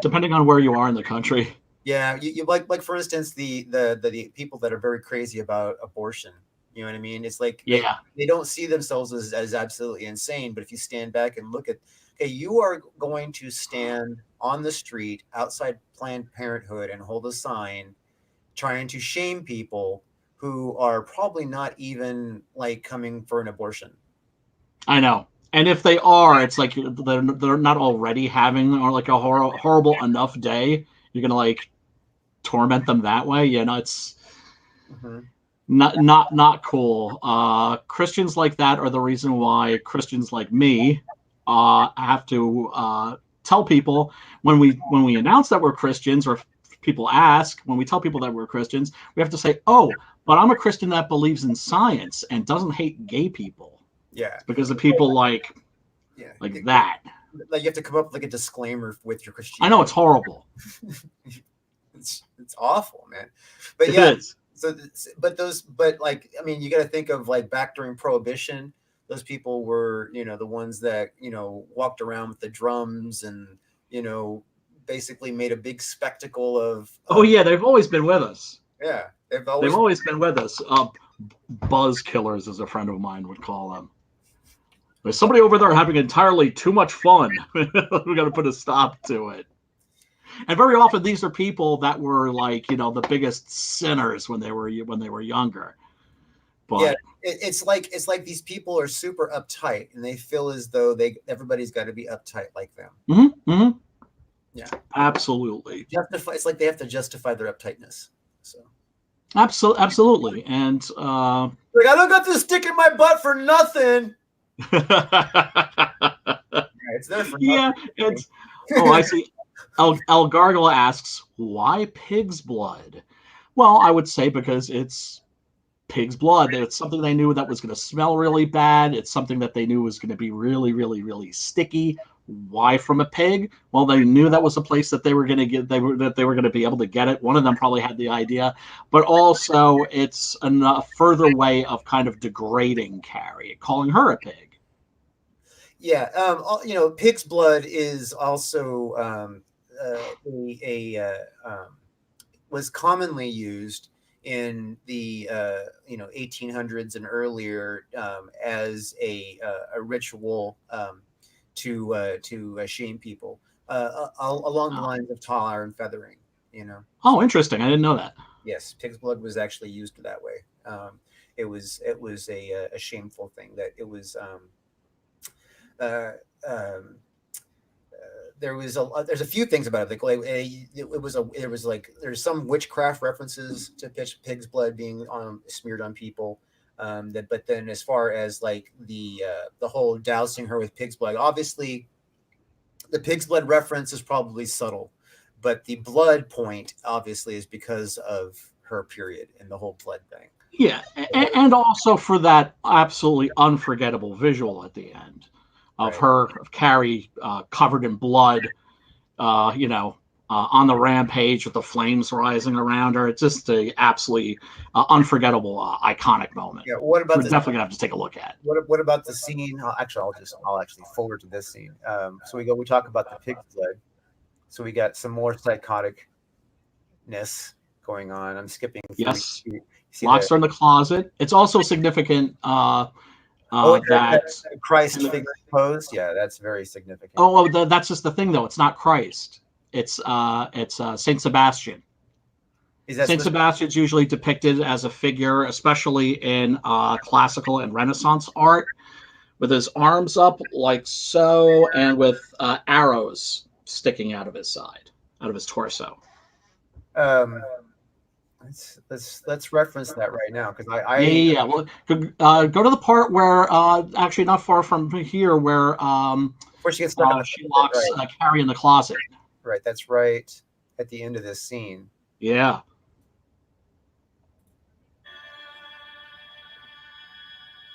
B: Depending on where you are in the country.
A: Yeah, you like for instance the people that are very crazy about abortion. You know what I mean? It's like
B: Yeah.
A: they don't see themselves as absolutely insane. But if you stand back and look at, okay, you are going to stand on the street outside Planned Parenthood and hold a sign trying to shame people who are probably not even like coming for an abortion.
B: I know. And if they are, it's like they're not already having or like a horrible enough day. You're gonna like torment them that way. You know, it's not cool. Christians like that are the reason why Christians like me have to tell people when we announce that we're Christians, or if people ask when we tell people that we're Christians, we have to say, "Oh, but I'm a Christian that believes in science and doesn't hate gay people."
A: Yeah,
B: It's because of people like that.
A: Like you have to come up with like a disclaimer with your Christianity.
B: I know it's horrible.
A: it's awful, man. But
B: it
A: yeah,
B: is.
A: So, but like, I mean, you got to think of like back during Prohibition, those people were, the ones that, walked around with the drums and, basically made a big spectacle of.
B: Oh yeah, they've always been with us.
A: Yeah,
B: they've always been with us. Buzz killers, as a friend of mine would call them. There's somebody over there having entirely too much fun. We got to put a stop to it. And very often these are people that were like, the biggest sinners when they were younger. But
A: yeah, it's like these people are super uptight and they feel as though everybody's got to be uptight like them.
B: Mm-hmm, mm-hmm.
A: Yeah,
B: absolutely.
A: It's like they have to justify their uptightness. So
B: absolutely. And
A: like, I don't got this stick in my butt for nothing. It's there for nothing.
B: Yeah, it's. Oh, I see. El Gargle asks, why pig's blood? Well, I would say because it's pig's blood. It's something they knew that was going to smell really bad. It's something that they knew was going to be really, really, really sticky. Why from a pig? Well, they knew that was a place that they were going to get. They were going to be able to get it. One of them probably had the idea, but also it's a further way of kind of degrading Carrie, calling her a pig.
A: Yeah, pig's blood is also was commonly used in the 1800s and earlier as a ritual to shame people along the lines of tar and feathering.
B: Oh, interesting! I didn't know that.
A: Yes, pig's blood was actually used that way. It was a shameful thing that it was. There's a few things about it. Like there's some witchcraft references to pig's blood being smeared on people. But then as far as like the whole dousing her with pig's blood, obviously the pig's blood reference is probably subtle, but the blood point obviously is because of her period and the whole blood thing.
B: Yeah, and also for that absolutely unforgettable visual at the end of her, of Carrie covered in blood, on the rampage with the flames rising around her. It's just a absolutely unforgettable, iconic moment.
A: Yeah. What about?
B: We're definitely gonna have to take a look at.
A: What about the scene? I'll actually forward to this scene. So we talk about the pig's blood. So we got some more psychoticness going on. I'm skipping.
B: Yes. Locks her in the closet. It's also significant that
A: Christ figure posed. Yeah, that's very significant.
B: Oh, that's just the thing, though. It's not Christ. It's Saint Sebastian. Saint Sebastian's usually depicted as a figure, especially in classical and Renaissance art, with his arms up like so, and with arrows sticking out of his side, out of his torso.
A: Let's reference that right now because
B: yeah. Well, go to the part where actually not far from here where
A: before she gets stuck
B: she locks Carrie in the closet.
A: Right, that's right at the end of this scene.
B: Yeah.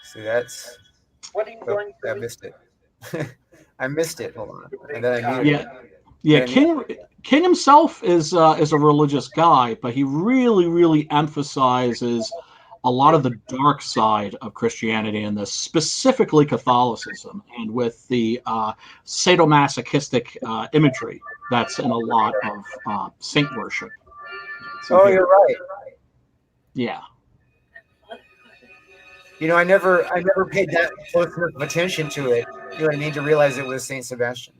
A: See, that's.
C: What are you going to
A: I missed it. I missed it. Hold on. And then I muted it.
B: Yeah, King himself is a religious guy, but he really, really emphasizes a lot of the dark side of Christianity and this, specifically Catholicism, and with the sadomasochistic imagery that's in a lot of saint worship.
A: So you're right.
B: Yeah.
A: I never paid that close enough of attention to it. You know what I mean? To realize it was Saint Sebastian.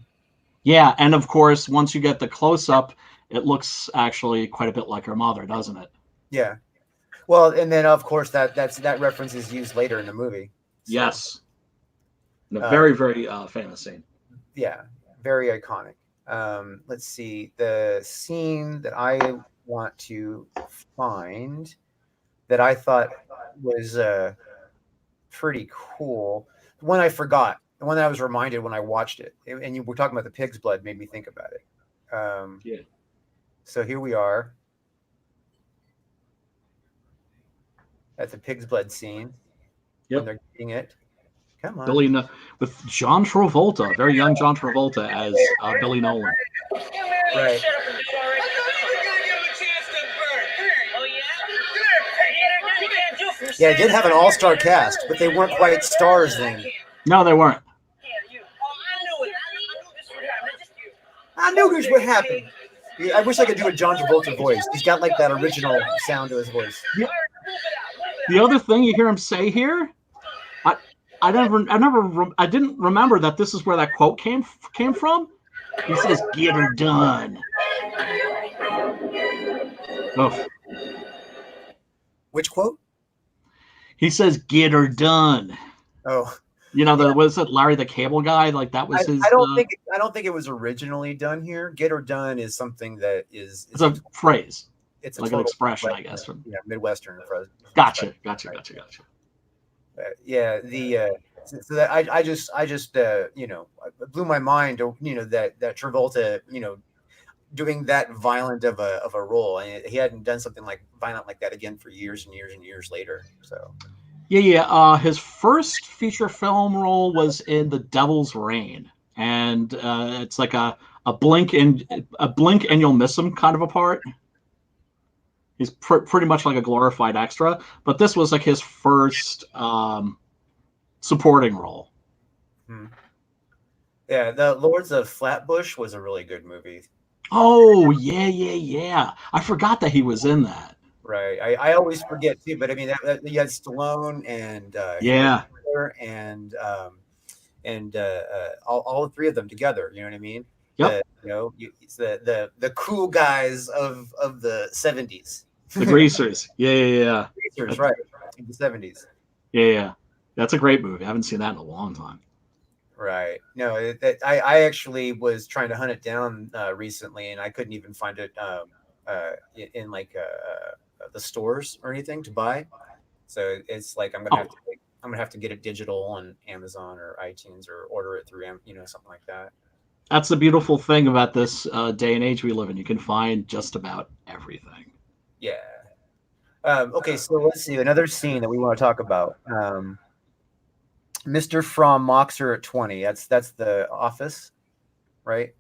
B: Yeah, and of course, once you get the close up, it looks actually quite a bit like her mother, doesn't it?
A: Yeah. Well, and then of course that reference is used later in the movie. So,
B: Yes, and a
A: uh,
B: very, very famous scene.
A: yeah, very iconic. Let's see the scene that I want to find that I thought was pretty cool. The one I forgot, the one that I was reminded when I watched it, and you were talking about the pig's blood, made me think about it.
B: Yeah.
A: So here we are at the pig's blood scene when
B: Yep.
A: they're getting it. Come on.
B: Billy with John Travolta, very young John Travolta as Billy Nolan.
A: Right. Yeah, it did have an all-star cast, but they weren't quite stars then.
B: No, they weren't.
A: I knew this would happen. I wish I could do a John Travolta voice. He's got like that original sound to his voice.
B: The other thing you hear him say here, I didn't remember that this is where that quote came from. He says, "Get her done." Oh.
A: Which quote?
B: He says, "Get her done."
A: Oh,
B: was it Larry the Cable Guy? Like that was his.
A: I don't think it was originally done here. Get her done is something that is.
B: It's a phrase.
A: It's
B: like an expression, I guess.
A: Midwestern.
B: Gotcha.
A: Yeah, so that I just it blew my mind. That Travolta, doing that violent of a role, and he hadn't done something like violent like that again for years and years and years later. So.
B: Yeah. His first feature film role was in The Devil's Reign, and it's like a blink and you'll miss him kind of a part. He's pretty much like a glorified extra, but this was like his first supporting role.
A: Yeah, the Lords of Flatbush was a really good movie.
B: Oh, yeah. I forgot that he was in that.
A: Right. I always forget too, but I mean, you had Stallone and and all three of them together. You know what I mean?
B: Yep.
A: It's the cool guys of the 70s.
B: The Greasers. Yeah.
A: Greasers, right? In the 70s.
B: Yeah. That's a great movie. I haven't seen that in a long time.
A: Right. No, I actually was trying to hunt it down recently, and I couldn't even find it in like the stores or anything to buy. So it's like I'm gonna have to get it digital on Amazon or iTunes or order it through something like that.
B: That's the beautiful thing about this day and age we live in. You can find just about everything.
A: Yeah. Okay, so let's see another scene that we want to talk about. Mr. from Moxer at 20. That's the office, right?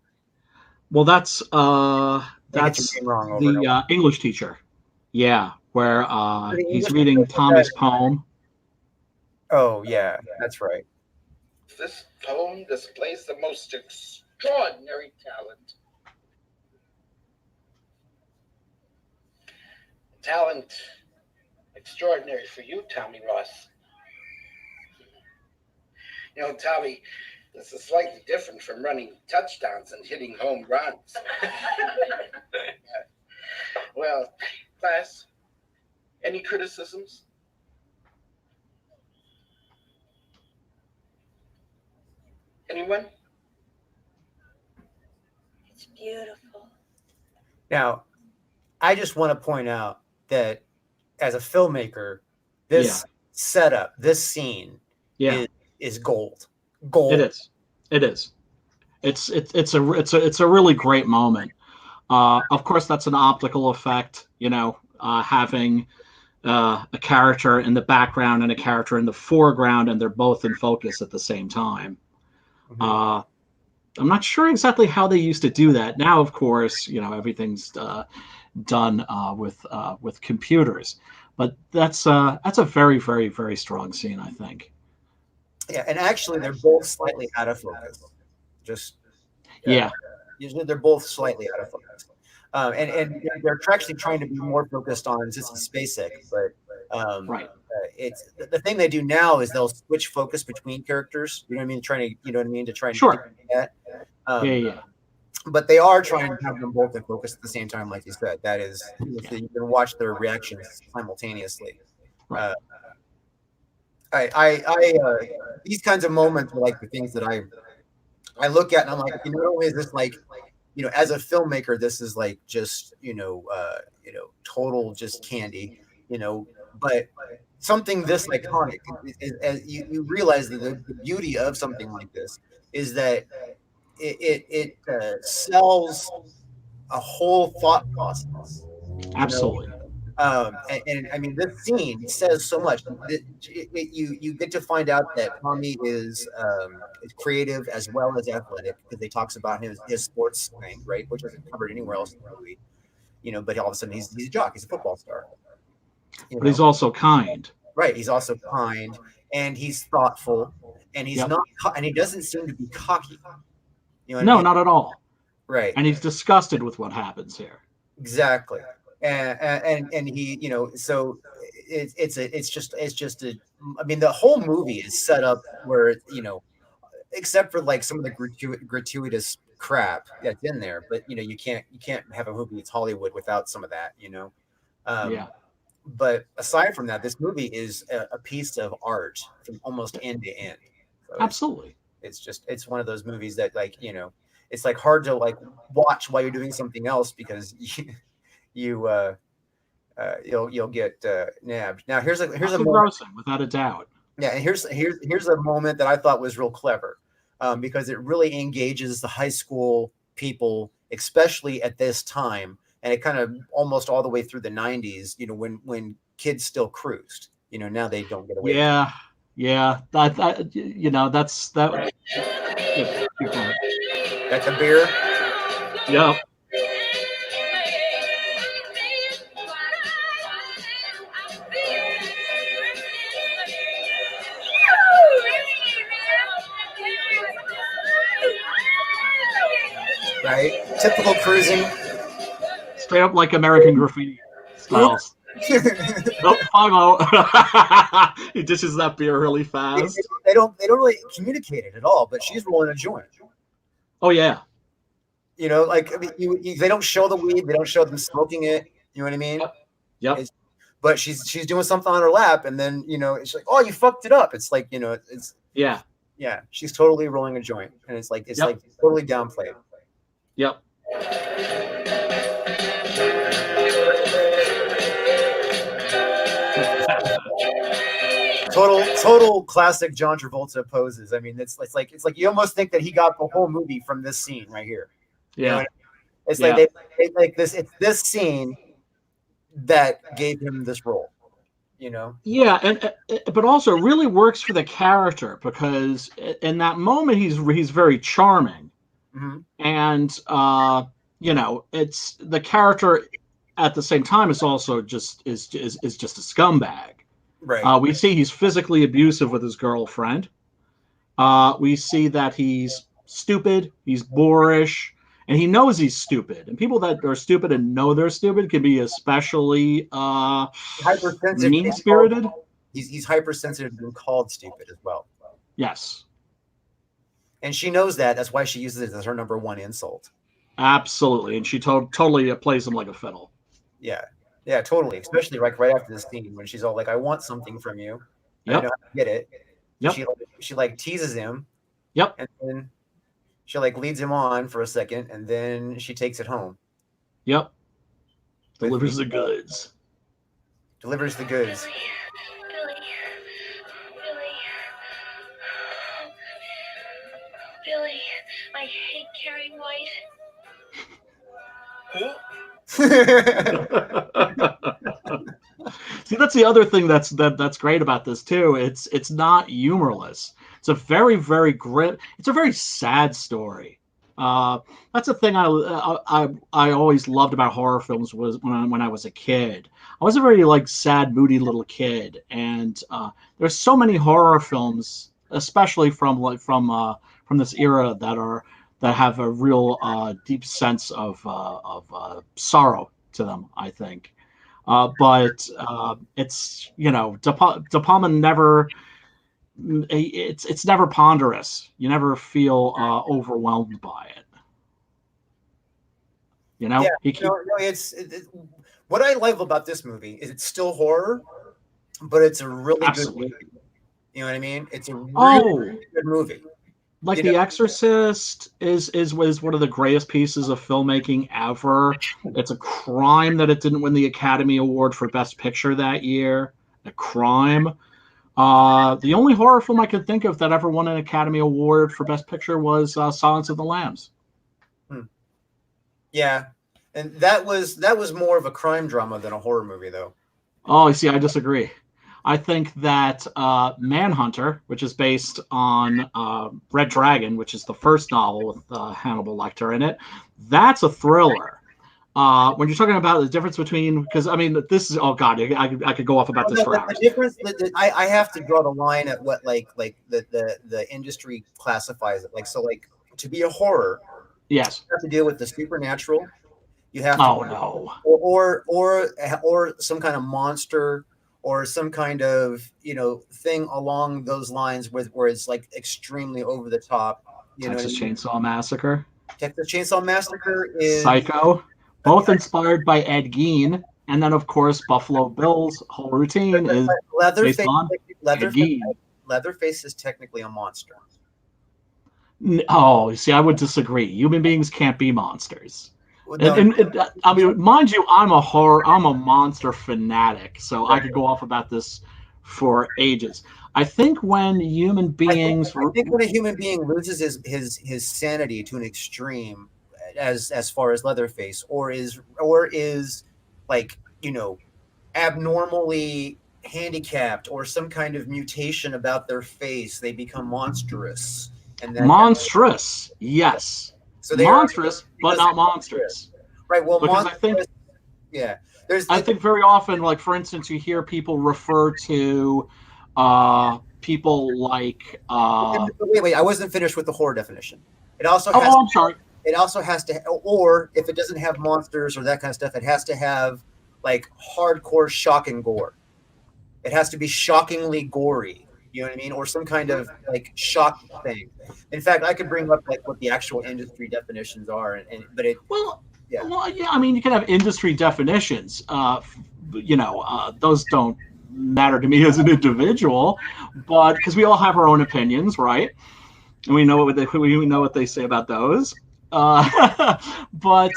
B: Well, that's
A: wrong
B: the English teacher. Yeah, where he's reading Tommy's poem.
A: Oh, yeah, that's right.
D: This poem displays the most extraordinary talent. Talent extraordinary for you, Tommy Ross. Tommy, this is slightly different from running touchdowns and hitting home runs. Well, class, any criticisms? Anyone?
E: It's beautiful.
A: Now, I just want to point out that as a filmmaker, this setup, this scene is gold.
B: It is. It's a really great moment. Of course, that's an optical effect. Having a character in the background and a character in the foreground, and they're both in focus at the same time. Mm-hmm. I'm not sure exactly how they used to do that. Now, of course, everything's done with computers, but that's a very, very, very strong scene, I think.
A: Yeah, and actually, they're both slightly out of focus. Usually, they're both slightly out of focus, and they're actually trying to be more focused on Sissy Spacek, but
B: right.
A: it's the thing they do now is they'll switch focus between characters. You know what I mean? Trying to, you know what I mean, to try and
B: Sure.
A: do that.
B: Yeah, yeah.
A: But they are trying to have them both in focus at the same time, like you said. That is, so you can watch their reactions simultaneously.
B: Right.
A: These kinds of moments are like the things that I look at and I'm like, not only is this like, as a filmmaker, this is like just, total just candy, but something this iconic you realize that the beauty of something like this is that it sells a whole thought process,
B: Absolutely.
A: and I mean, this scene says so much. You get to find out that Tommy is creative as well as athletic because they talks about his sports thing, right, which isn't covered anywhere else in the movie. But all of a sudden he's a jock, he's a football star.
B: But he's also kind.
A: Right, he's also kind, and he's thoughtful, and he's not, and he doesn't seem to be cocky. You know what I
B: No,
A: mean?
B: not at all.
A: Right.
B: And he's disgusted with what happens here.
A: Exactly. And he, so it's just I mean, the whole movie is set up where, except for like some of the gratuitous crap that's in there, but you can't have a movie that's Hollywood without some of that,
B: Yeah.
A: But aside from that, this movie is a piece of art from almost end to end. So
B: Absolutely.
A: it's one of those movies that, like, it's like hard to like watch while you're doing something else because you'll get nabbed. Now here's a moment,
B: engrossing, without a doubt.
A: yeah, and here's a moment that I thought was real clever, because it really engages the high school people, especially at this time, and it kind of almost all the way through the 90s, when kids still cruised. Now they don't get away.
B: Yeah. That's that. Yeah, keep going.
A: That's a beer.
B: Yeah.
A: Right, typical cruising.
B: Straight up like American Graffiti styles. Nope, 5-0. He dishes that beer really fast.
A: They don't really communicate it at all, but she's rolling a joint.
B: Oh yeah.
A: Like, I mean, they don't show the weed, they don't show them smoking it. You know what I mean?
B: Yep.
A: But she's doing something on her lap, and then it's like, oh, you fucked it up. It's like, it's
B: Yeah.
A: She's totally rolling a joint, and it's like like totally downplayed.
B: Yep.
A: Total classic John Travolta poses. I mean, it's like you almost think that he got the whole movie from this scene right here.
B: Yeah.
A: It's like they like this. It's this scene that gave him this role.
B: Yeah, and but also it really works for the character because in that moment he's very charming, and it's the character at the same time is also just is just a scumbag.
A: Right.
B: We see he's physically abusive with his girlfriend. We see that he's stupid, he's boorish, and he knows he's stupid. And people that are stupid and know they're stupid can be especially
A: hypersensitive,
B: mean-spirited.
A: He's hypersensitive to being called stupid as well.
B: Yes.
A: And she knows that. That's why she uses it as her number one insult.
B: Absolutely. And she totally plays him like a fiddle.
A: Yeah, totally. Especially right after this scene when she's all like, I want something from you.
B: Yep.
A: I know how to get it.
B: Yep.
A: She like teases him.
B: Yep.
A: And then she like leads him on for a second, and then she takes it home.
B: Yep. Delivers the goods.
A: Delivers the goods.
E: Billy, I hate Carrie White.
B: See, that's the other thing that's great about this too. It's not humorless. It's a very, very grim. It's a very sad story. That's the thing I always loved about horror films was when I was a kid. I was a very sad, moody little kid, and there's so many horror films, especially from this era that have a real deep sense of sorrow to them, I think. But it's De Palma never. It's never ponderous. You never feel overwhelmed by it.
A: Yeah,
B: He keep,
A: what I love about this movie is it's still horror, but it's a really good
B: absolutely.
A: movie. You know what I mean? It's a really,
B: Oh,
A: really good movie.
B: like
A: You
B: The
A: know,
B: Exorcist was one of the greatest pieces of filmmaking ever. It's a crime that it didn't win the Academy Award for Best Picture that year. A crime. The only horror film I could think of that ever won an Academy Award for Best Picture was Silence of the Lambs.
A: yeah, and that was more of a crime drama than a horror movie, though.
B: Oh, see, I disagree. I think that Manhunter, which is based on Red Dragon, which is the first novel with Hannibal Lecter in it, that's a thriller. When you're talking about the difference between, because I mean, this is, oh God, I could go off about this for hours.
A: The difference, I have to draw the line at what like the industry classifies it. Like, so like to be a horror,
B: Yes.
A: you have to deal with the supernatural. You have to,
B: Oh no.
A: or some kind of monster, or some kind of thing along those lines where it's like extremely over the top. You know what I
B: Texas
A: mean?
B: Chainsaw Massacre,
A: Texas Chainsaw Massacre is
B: Psycho, both inspired by Ed Gein, and then of course Buffalo Bill's whole routine is based
A: Leatherface.
B: on Ed Gein.
A: Leatherface is technically a monster.
B: Oh, see, I would disagree. Human beings can't be monsters.
A: No,
B: And I mean, mind you, I'm a monster fanatic, so I could go off about this for ages. I think when human beings,
A: I think when a human being loses his sanity to an extreme, as far as Leatherface, or is like abnormally handicapped, or some kind of mutation about their face, they become monstrous, and
B: monstrous, yes,
A: so they
B: monstrous, but not monsters.
A: Right. Well,
B: because I think,
A: yeah,
B: I think very often, like for instance, you hear people refer to people like.
A: Wait, I wasn't finished with the horror definition. It also has.
B: Oh, I'm sorry.
A: It also has to, or if it doesn't have monsters or that kind of stuff, it has to have like hardcore shock and gore. It has to be shockingly gory. You know what I mean? Or some kind of like shock thing. In fact, I could bring up like what the actual industry definitions are, but it.
B: Well,
A: yeah.
B: Well, yeah. I mean, you can have industry definitions. Those don't matter to me as an individual, but because we all have our own opinions, right? And we know what they say about those. But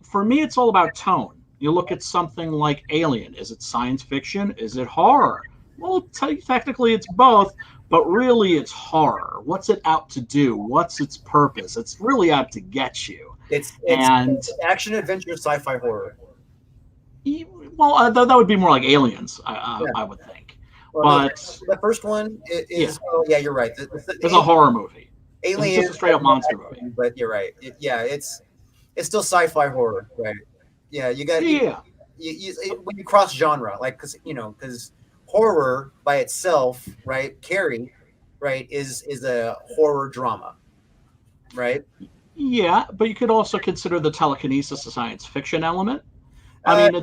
B: for me, it's all about tone. You look at something like Alien. Is it science fiction? Is it horror? Well, technically, it's both, but really, it's horror. What's it out to do? What's its purpose? It's really out to get you.
A: It's action, adventure, sci-fi, horror.
B: Well, that would be more like Aliens, I would think. Well, but
A: the first one is. Oh, yeah, you're right.
B: It's a horror movie.
A: Alien,
B: it's just a straight up monster movie.
A: But you're right. It's still sci-fi horror, right? Yeah, you got.
B: Yeah.
A: When you cross genre, like because horror by itself, right? Carrie, right, is a horror drama, right?
B: Yeah, but you could also consider the telekinesis a science fiction element. I mean,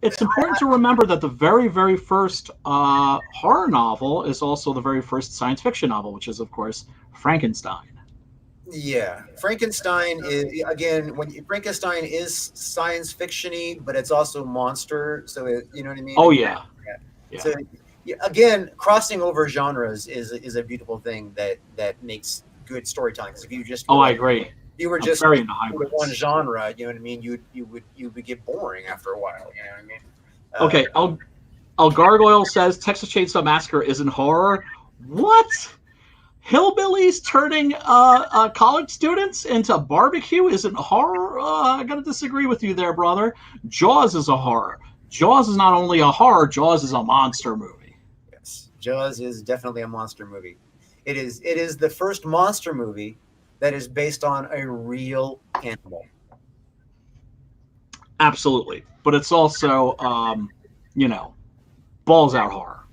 B: it's important to remember that the very, very first horror novel is also the very first science fiction novel, which is, of course, Frankenstein.
A: Yeah, Frankenstein is Frankenstein is science fictiony, but it's also monster. So you know what I mean?
B: Oh yeah.
A: So again, crossing over genres is a beautiful thing that makes good storytelling. Because if you just
B: I agree.
A: If you were just
B: very into hybrids.
A: One genre, you know what I mean? You would get boring after a while. You know what I mean?
B: Okay, El Gargoyle says Texas Chainsaw Massacre isn't horror. What? Hillbillies turning college students into barbecue isn't horror? I gotta disagree with you there, brother. Jaws is a horror. Jaws is not only a horror, Jaws is a monster movie.
A: Yes, Jaws is definitely a monster movie. It is the first monster movie that is based on a real animal.
B: Absolutely. But it's also, balls out horror.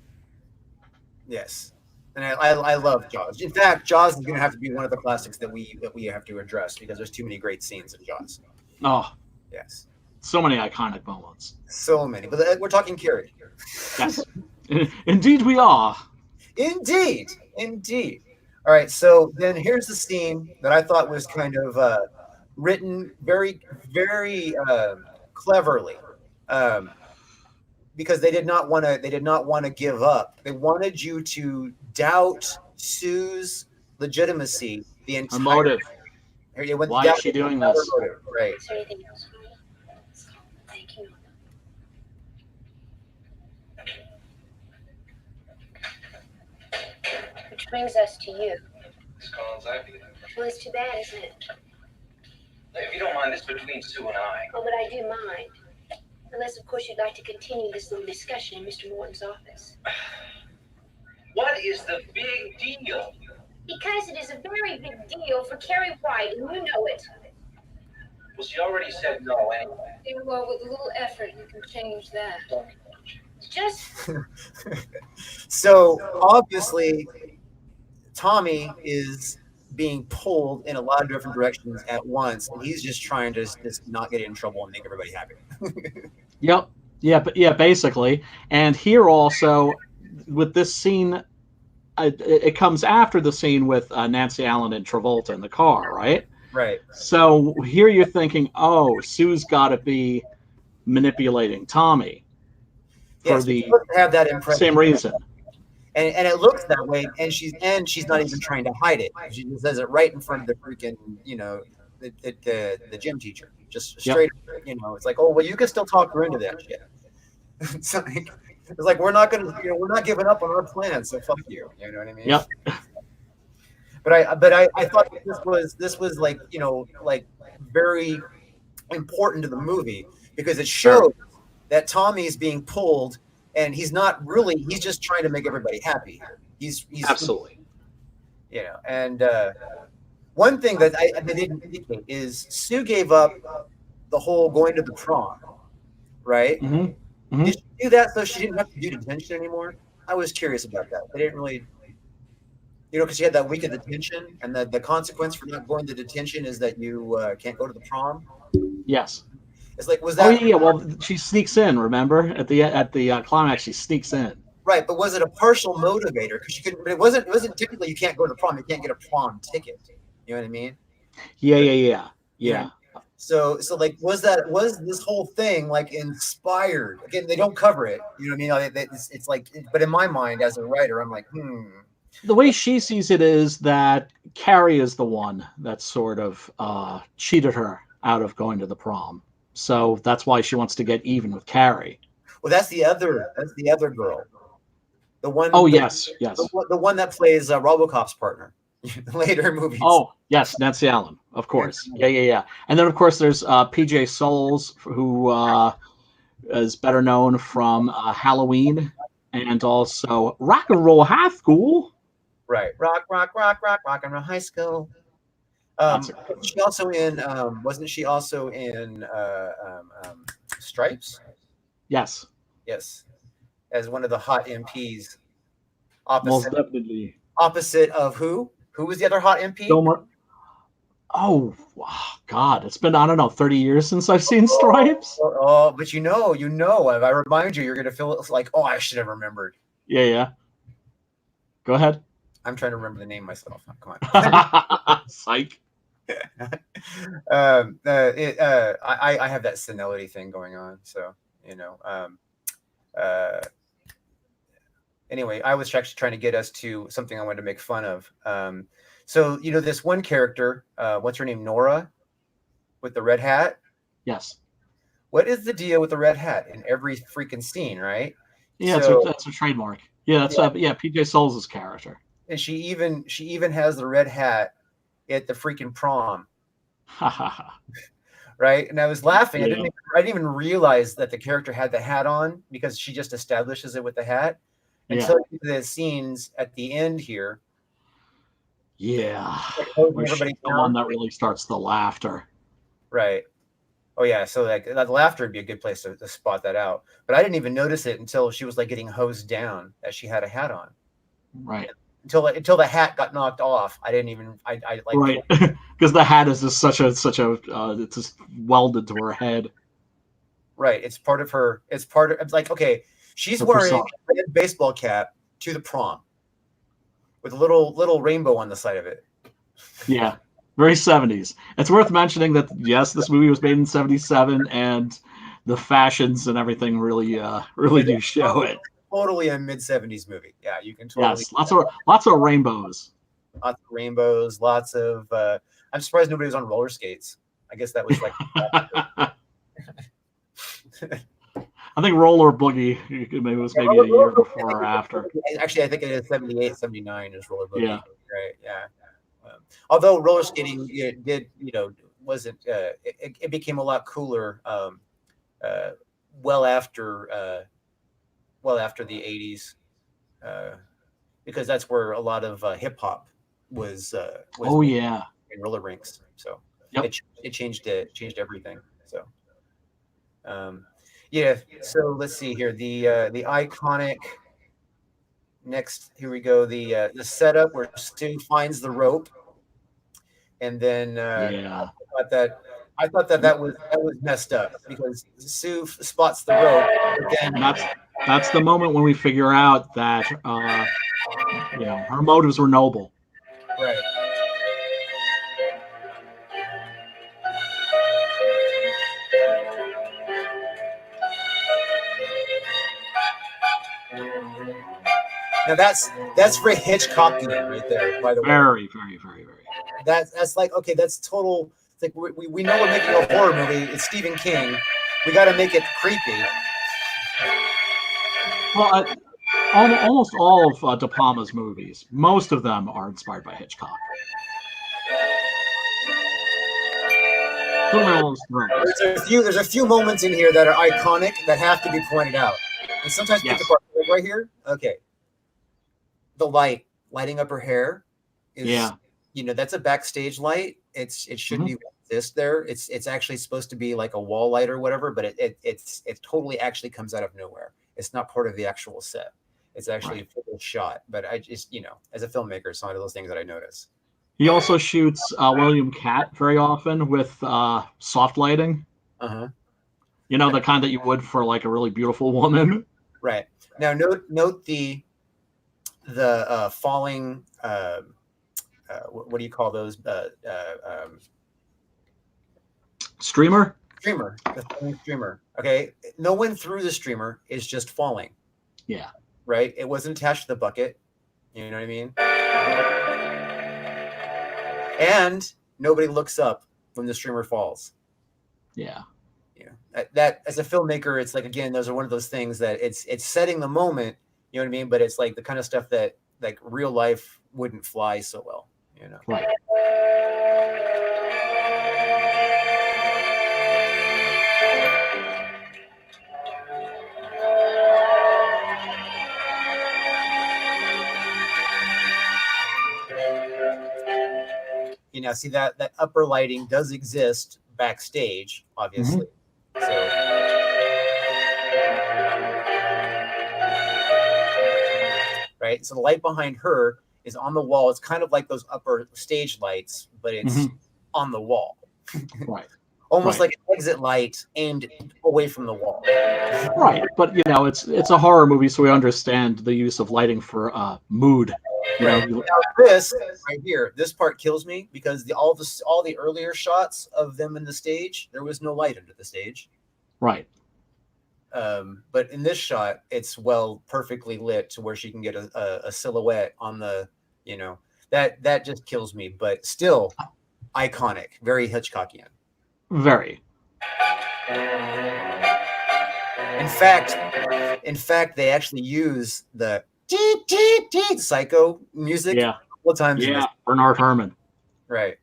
A: Yes. And I love Jaws. In fact, Jaws is going to have to be one of the classics that we have to address because there's too many great scenes in Jaws.
B: Oh,
A: yes.
B: So many iconic moments.
A: So many, but we're talking Carrie.
B: Yes, indeed we are.
A: Indeed, indeed. All right, so then here's the scene that I thought was kind of written very, very cleverly, um, because they did not want to. They did not want to give up. They wanted you to doubt Sue's legitimacy the
B: Her
A: entire.
B: motive.
A: You went
B: Why
A: down
B: is she
A: the
B: doing
A: entire
B: this?
A: motive, right?
E: Is there anything else for me? Thank you. Which brings us to you.
F: Miss Collins, I believe.
E: Well, it's too bad, isn't it?
F: If you don't mind, this between Sue and I.
E: Oh, but I do mind. Unless, of course, you'd like to continue this little discussion in Mr. Morton's office.
F: What is the big deal?
E: Because it is a very big deal for Carrie White, and you know it.
F: Well, she already said no anyway.
E: Yeah, well, with a little effort, you can change that. Just
A: So obviously, Tommy is being pulled in a lot of different directions at once, and he's just trying to just not get in trouble and make everybody happy.
B: Yep. Yeah, but yeah, basically. And here also, with this scene, it comes after the scene with Nancy Allen and Travolta in the car, right?
A: Right.
B: So here you're thinking, oh, Sue's got to be manipulating Tommy for
A: Yes,
B: the
A: she's supposed to have that impression.
B: same reason.
A: And it looks that way, and she's not even trying to hide it. She just says it right in front of the freaking, the gym teacher, just straight. Yep. It's like, oh well, you can still talk her into that shit. It's like we're not giving up on our plan, so fuck you. You know what I mean?
B: Yep.
A: But I thought this was like very important to the movie because it shows that Tommy's being pulled. And he's just trying to make everybody happy. He's
B: absolutely,
A: and one thing that I didn't indicate is Sue gave up the whole going to the prom, right?
B: Mm-hmm. Mm-hmm.
A: Did she do that so she didn't have to do detention anymore? I was curious about that. They didn't really, because she had that week of detention, and the consequence for not going to detention is that you can't go to the prom.
B: Yes.
A: It's like, was that?
B: Oh yeah, well she sneaks in. Remember at the climax, she sneaks in.
A: Right, but was it a partial motivator? Because you couldn't. But it wasn't typically you can't go to the prom. You can't get a prom ticket. You know what I mean?
B: Yeah.
A: So like, was this whole thing like inspired? Again, they don't cover it. You know what I mean? It's like, but in my mind as a writer, I'm like,
B: The way she sees it is that Carrie is the one that sort of cheated her out of going to the prom. So that's why she wants to get even with Carrie.
A: Well, that's the other girl. The one.
B: Oh, yes.
A: The one that plays RoboCop's partner later in movies.
B: Oh, yes, Nancy Allen, of course. Yeah. And then, of course, there's PJ Souls, who is better known from Halloween and also Rock and Roll High School.
A: Right. Rock and Roll High School. She also in wasn't she also in Stripes?
B: Yes,
A: as one of the hot MPs.
B: Most definitely.
A: Opposite of who was the other hot MP?
B: Oh God, it's been, I don't know, 30 years since I've seen Stripes.
A: But if I remind you, you're gonna feel like, oh, I should have remembered.
B: Yeah. Go ahead.
A: I'm trying to remember the name myself. Oh, come on.
B: Psych.
A: I have that senility thing going on, so anyway, I was actually trying to get us to something I wanted to make fun of. So this one character, what's her name, Nora, with the red hat?
B: Yes.
A: What is the deal with the red hat in every freaking scene, right?
B: Yeah, so, that's a trademark. Yeah, that's PJ Souls' character.
A: And she even has the red hat at the freaking prom. Right? And I was laughing. Yeah. I didn't even realize that the character had the hat on because she just establishes it with the hat. Until the scenes at the end here.
B: Yeah. The one that really starts the laughter.
A: Right. Oh yeah. So like that laughter would be a good place to spot that out. But I didn't even notice it until she was like getting hosed down that she had a hat on.
B: Right.
A: Until the hat got knocked off, I didn't even. I like.
B: Right. Because the hat is just such a it's just welded to her head.
A: Right. It's part of her. It's part of, it's like, okay, she's
B: The
A: wearing
B: persona.
A: a red baseball cap to the prom with a little rainbow on the side of it.
B: Yeah, very 70s. It's worth mentioning that yes, this movie was made in 77, and the fashions and everything really do show it.
A: Totally a mid-70s movie. Yeah, you can totally
B: Yes, lots of rainbows.
A: lots of rainbows, lots of I'm surprised nobody was on roller skates. I guess that was like
B: I think Roller Boogie maybe was maybe a year before or after.
A: Actually, I think it is 78, 79 is roller boogie.
B: Yeah.
A: Right. Yeah. Although roller skating did, wasn't, it became a lot cooler uh, well after the 80s, because that's where a lot of hip hop was
B: Oh
A: made
B: yeah.
A: in roller rinks. So
B: Yep.
A: it changed everything. So yeah. So let's see here, the iconic. Next, here we go. The setup where Stu finds the rope, and then
B: Yeah.
A: I thought that was messed up because Sue spots the rope, but then
B: That's the moment when we figure out that her motives were noble.
A: right. Now that's very Hitchcockian right there. By the way,
B: Very, very, very, very.
A: that's like, okay, that's total. It's like we know we're making a horror movie. It's Stephen King. We got to make it creepy.
B: Well, almost all of De Palma's movies, most of them are inspired by Hitchcock.
A: There's a few moments in here that are iconic that have to be pointed out, and sometimes pick apart. Like right here, okay, the lighting up her hair is, that's a backstage light. It shouldn't even exist there. It's actually supposed to be like a wall light or whatever, but it totally actually comes out of nowhere. It's not part of the actual set. It's actually a full shot. But I just, as a filmmaker, it's one of those things that I notice.
B: He also shoots William Catt very often with soft lighting.
A: Uh-huh.
B: The kind that you would for like a really beautiful woman.
A: Right. Now note the falling. What do you call those?
B: Streamer.
A: The falling streamer. Okay. No one through the streamer is just falling.
B: Yeah.
A: Right. It wasn't attached to the bucket. You know what I mean? And nobody looks up when the streamer falls.
B: Yeah.
A: That as a filmmaker, it's like, again, those are one of those things that it's setting the moment, you know what I mean? But it's like the kind of stuff that like real life wouldn't fly so well,
B: Right.
A: See that upper lighting does exist backstage, obviously. So right, so the light behind her is on the wall. It's kind of like those upper stage lights, but it's on the wall.
B: Right.
A: Almost like an exit light aimed away from the wall.
B: Right, but it's a horror movie, so we understand the use of lighting for mood.
A: Right. Now this right here, this part kills me because all the earlier shots of them in the stage, there was no light under the stage.
B: Right.
A: But in this shot, it's perfectly lit to where she can get a silhouette on the, that just kills me. But still, iconic, very Hitchcockian.
B: Very.
A: In fact, they actually use the Psycho music a couple of times.
B: Yeah, Bernard Herrmann.
A: Right.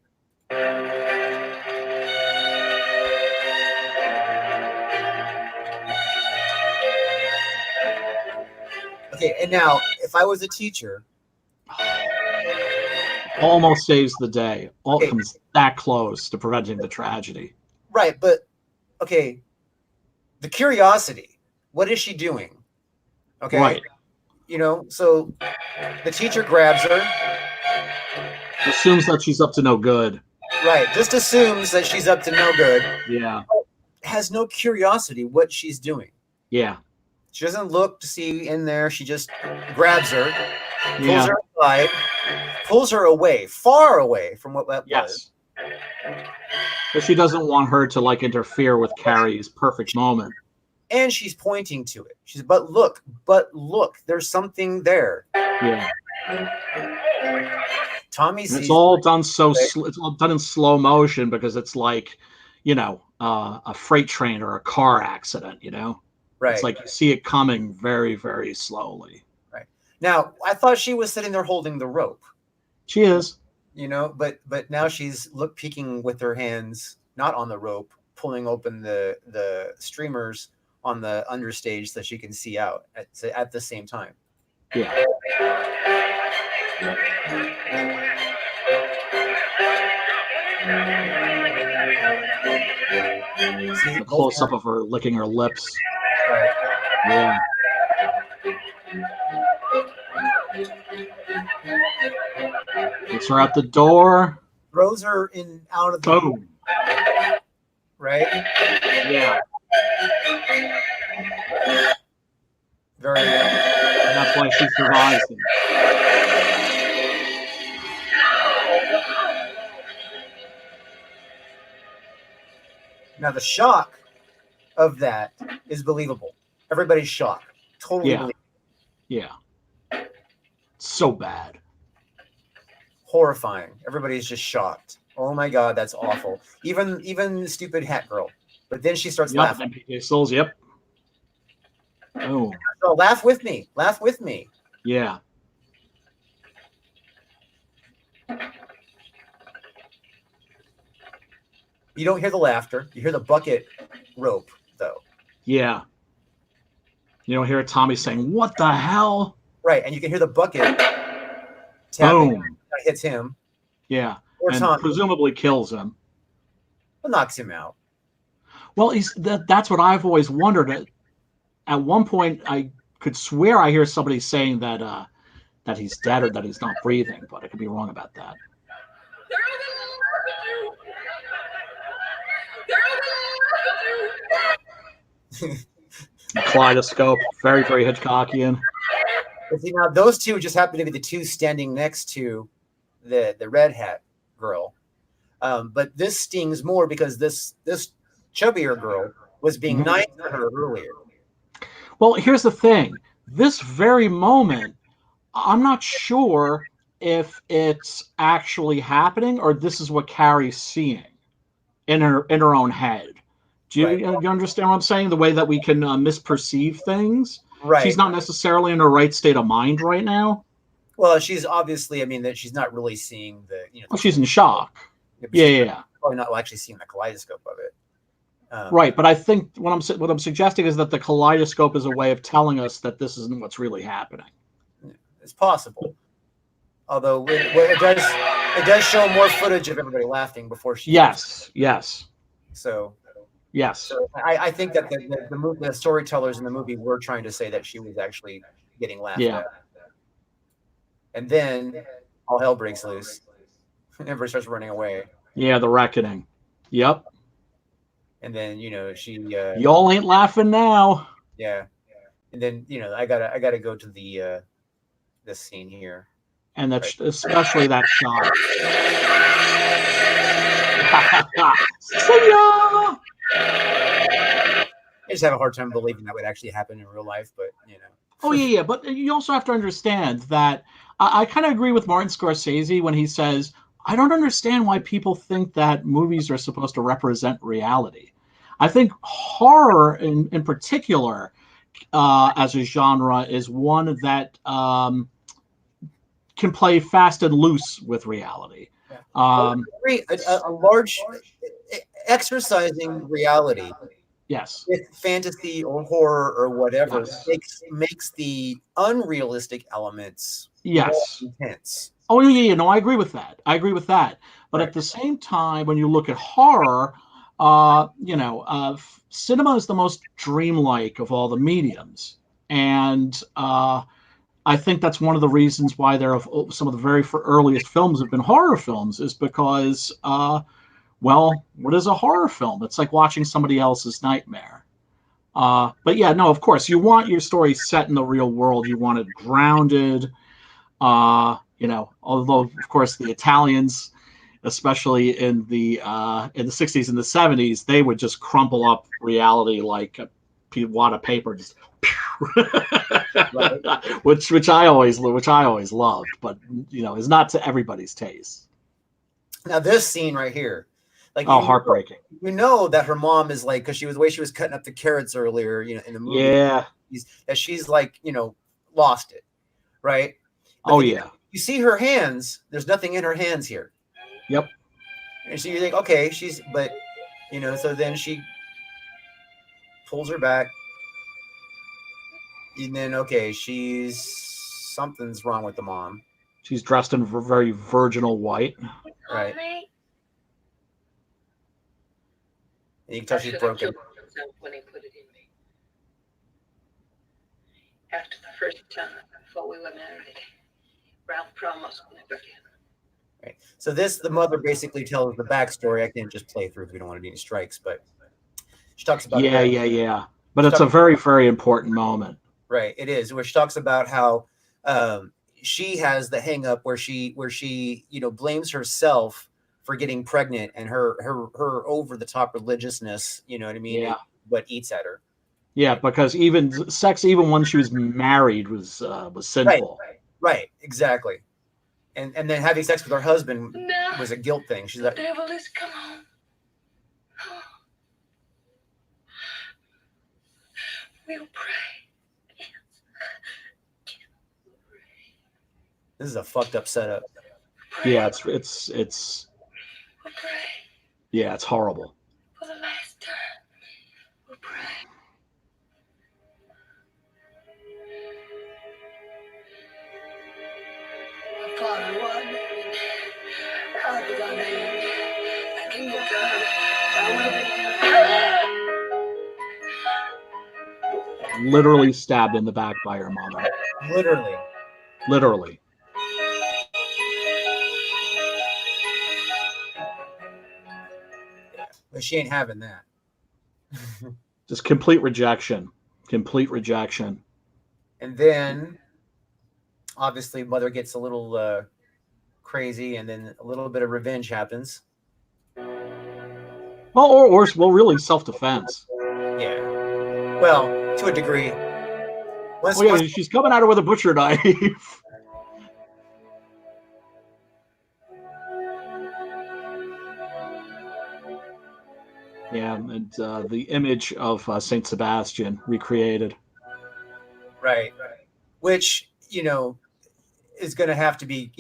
A: Okay, and now if I was a teacher,
B: almost saves the day. Comes that close to preventing the tragedy.
A: Right, but okay, the curiosity. What is she doing? Okay.
B: Right.
A: So the teacher grabs her.
B: Assumes that she's up to no good.
A: Right. Just assumes that she's up to no good.
B: Yeah.
A: has no curiosity what she's doing.
B: Yeah.
A: She doesn't look to see in there. She just grabs her, pulls
B: Yeah.
A: her aside, pulls her away, far away from what that was.
B: Yes. But she doesn't want her to like interfere with Carrie's perfect moment.
A: And she's pointing to it. She's, but look, there's something there.
B: Yeah.
A: Tommy
B: And
A: sees
B: it's all done it's all done in slow motion because it's like, a freight train or a car accident,
A: right.
B: It's like you see it coming very, very slowly.
A: Right. Now, I thought she was sitting there holding the rope.
B: She is.
A: But now she's peeking with her hands, not on the rope, pulling open the streamers on the understage so she can see out at the same time.
B: Yeah. A close up of her licking her lips.
A: Right.
B: Yeah. Gets her out the door.
A: Throws her out of the
B: boom.
A: Right?
B: Yeah.
A: Very well.
B: And that's why she survives him.
A: Now the shock of that is believable. Everybody's shocked. Totally believable.
B: Yeah. So bad.
A: Horrifying. Everybody's just shocked. Oh my God, that's awful. Even the stupid hat girl. But then she starts laughing.
B: MPJ Souls, yep. Oh.
A: So laugh with me. Laugh with me.
B: Yeah.
A: You don't hear the laughter. You hear the bucket rope, though.
B: Yeah. You don't hear Tommy saying, "What the hell?"
A: Right, and you can hear the bucket tapping.
B: Boom.
A: That hits him.
B: Yeah.
A: Or
B: and
A: Tommy.
B: presumably kills him.
A: It knocks him out.
B: Well, that's what I've always wondered. At one point, I could swear I hear somebody saying that he's dead or that he's not breathing, but I could be wrong about that. Kaleidoscope, very, very Hitchcockian.
A: But see, now those two just happen to be the two standing next to the red hat girl. But this stings more because this chubbier girl was being nice to her earlier.
B: Well, here's the thing. This very moment, I'm not sure if it's actually happening or this is what Carrie's seeing in her own head. Do you understand what I'm saying? The way that we can misperceive things.
A: Right.
B: She's not necessarily in her right state of mind right now.
A: Well, she's obviously, that she's not really seeing the,
B: Well, she's in shock. Yeah.
A: Probably not actually seeing the kaleidoscope of it.
B: Right, but I think what I'm suggesting is that the kaleidoscope is a way of telling us that this isn't what's really happening.
A: It's possible, although it does show more footage of everybody laughing before she.
B: Yes.
A: So.
B: Yes.
A: So I think that the storytellers in the movie were trying to say that she was actually getting laughed at. And then all hell breaks loose. Everybody starts running away.
B: Yeah, the reckoning. Yep.
A: And then she.
B: Y'all ain't laughing now.
A: Yeah. And then I gotta go to the this scene here.
B: And that's especially that shot. See ya!
A: I just have a hard time believing that would actually happen in real life, but
B: Oh yeah, but you also have to understand that I kind of agree with Martin Scorsese when he says, I don't understand why people think that movies are supposed to represent reality. I think horror in particular as a genre is one that can play fast and loose with reality.
A: A large exercising reality.
B: Yes.
A: With fantasy or horror or whatever makes the unrealistic elements more intense.
B: Oh yeah, no, I agree with that. But at the same time, when you look at horror, cinema is the most dreamlike of all the mediums, and I think that's one of the reasons why some of the very earliest films have been horror films, is because well, what is a horror film? It's like watching somebody else's nightmare. But yeah, no, of course, you want your story set in the real world. You want it grounded. Although of course the Italians, especially in the 60s and the 70s, they would just crumple up reality like a wad of paper, just
A: Right.
B: which I always loved, but is not to everybody's taste.
A: Now this scene right here, like
B: heartbreaking.
A: You know that her mom is like, because the way she was cutting up the carrots earlier, in the movie.
B: Yeah.
A: She's like, lost it, right? But you see her hands. There's nothing in her hands here.
B: Yep.
A: And so you think, okay, so then she pulls her back, and then something's wrong with the mom.
B: She's dressed in very virginal white.
A: Right. And you can tell she's broken.
C: When he put it in me. After the first time, before we were married, Ralph promised never again.
A: Right. So the mother basically tells the backstory. I can't just play through because we don't want to do any strikes, but she talks about
B: Yeah. But it's a very, very important moment.
A: Right. It is, where she talks about how she has the hang up where she blames herself for getting pregnant and her over the top religiousness, you know what I mean?
B: Yeah.
A: What eats at her.
B: Yeah, because sex, even when she was married, was sinful.
A: Right. Exactly. And then having sex with her husband was a guilt thing. She's like,
C: the devil is come home. We'll pray.
A: This is a fucked up setup.
B: Yeah, it's
C: we'll pray.
B: Yeah, it's horrible.
C: For the last time, we'll pray. My Father, one, hallowed be thy name. Thy kingdom come, thy will be done.
B: Literally stabbed in the back by her mother. Literally.
A: But she ain't having that.
B: Just complete rejection.
A: And then, obviously, mother gets a little crazy, and then a little bit of revenge happens.
B: Well, or really self-defense.
A: Yeah. Well, to a degree.
B: She's coming at her with a butcher knife. Yeah, and the image of Saint Sebastian recreated.
A: Right. Which, is going to have to be,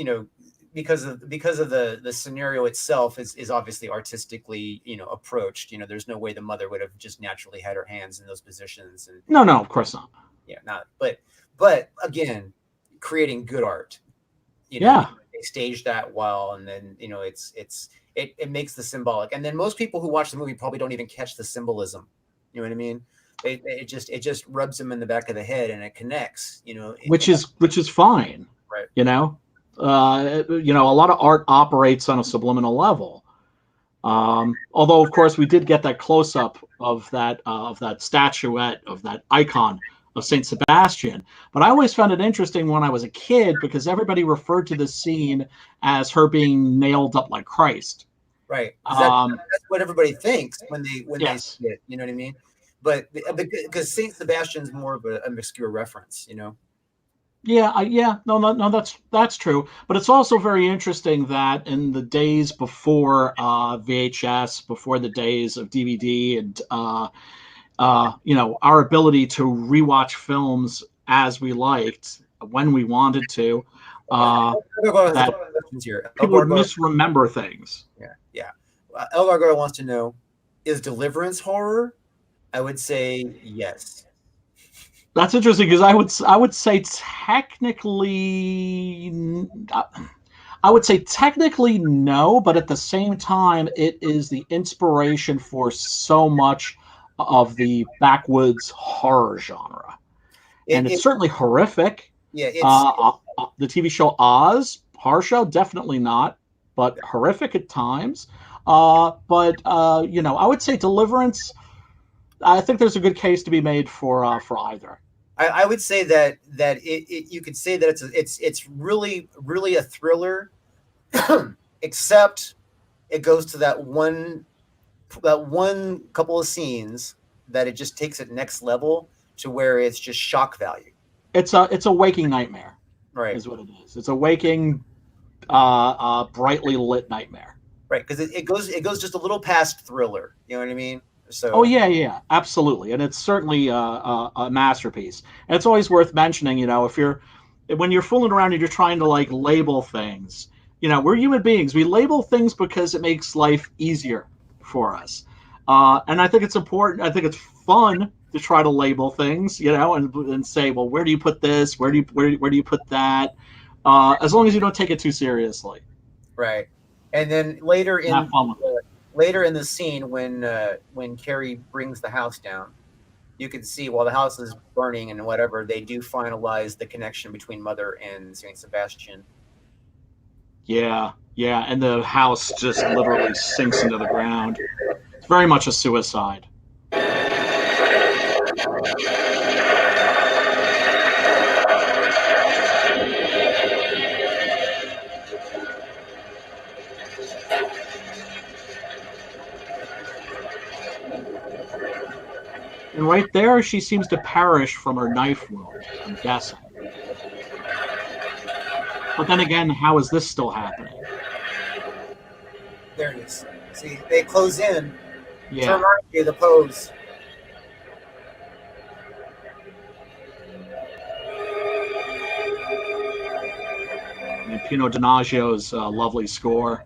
A: because of the scenario itself is obviously artistically, approached. There's no way the mother would have just naturally had her hands in those positions. And
B: no, of course not.
A: Yeah, not. But again, creating good art.
B: Yeah.
A: They stage that well, and then it makes the symbolic. And then most people who watch the movie probably don't even catch the symbolism. You know what I mean? It just rubs them in the back of the head, and it connects. Which
B: is fine.
A: Right.
B: A lot of art operates on a subliminal level. Although, of course, we did get that close up of that statuette, of that icon of Saint Sebastian. But I always found it interesting when I was a kid, because everybody referred to this scene as her being nailed up like Christ.
A: Right. That's what everybody thinks when they
B: yes.
A: see it. You know what I mean? But because Saint Sebastian's more of an obscure reference,
B: Yeah, no, that's true. But it's also very interesting that in the days before VHS, before the days of DVD, and our ability to rewatch films as we liked, when we wanted to, that people would misremember things.
A: Yeah. El Gargoyle wants to know, is Deliverance horror? I would say yes.
B: That's interesting, because I would say technically no, but at the same time, it is the inspiration for so much of the backwoods horror genre, and it's certainly horrific.
A: Yeah,
B: the TV show Oz, horror show, definitely not, but horrific at times. But I would say Deliverance. I think there's a good case to be made for either.
A: I would say that you could say that it's really a thriller, except it goes to that one couple of scenes that it just takes it next level to where it's just shock value.
B: It's a waking nightmare,
A: Right?
B: Is what it is. It's a waking, brightly lit nightmare.
A: Right, because it goes just a little past thriller. You know what I mean? So.
B: Oh yeah, absolutely, and it's certainly a masterpiece. And it's always worth mentioning, when you're fooling around and you're trying to like label things, we're human beings. We label things because it makes life easier for us, and I think it's important. I think it's fun to try to label things, and say, well, where do you put this? Where do you put that? As long as you don't take it too seriously.
A: Right, and then later in the scene when Carrie brings the house down, you can see while the house is burning and whatever, they do finalize the connection between Mother and Saint Sebastian.
B: Yeah, and the house just literally sinks into the ground. It's very much a suicide. And right there, she seems to perish from her knife wound, I'm guessing. But then again, how is this still happening?
A: There it is. See, they close in.
B: Yeah.
A: To remind you the pose.
B: And Pino Donaggio's lovely score.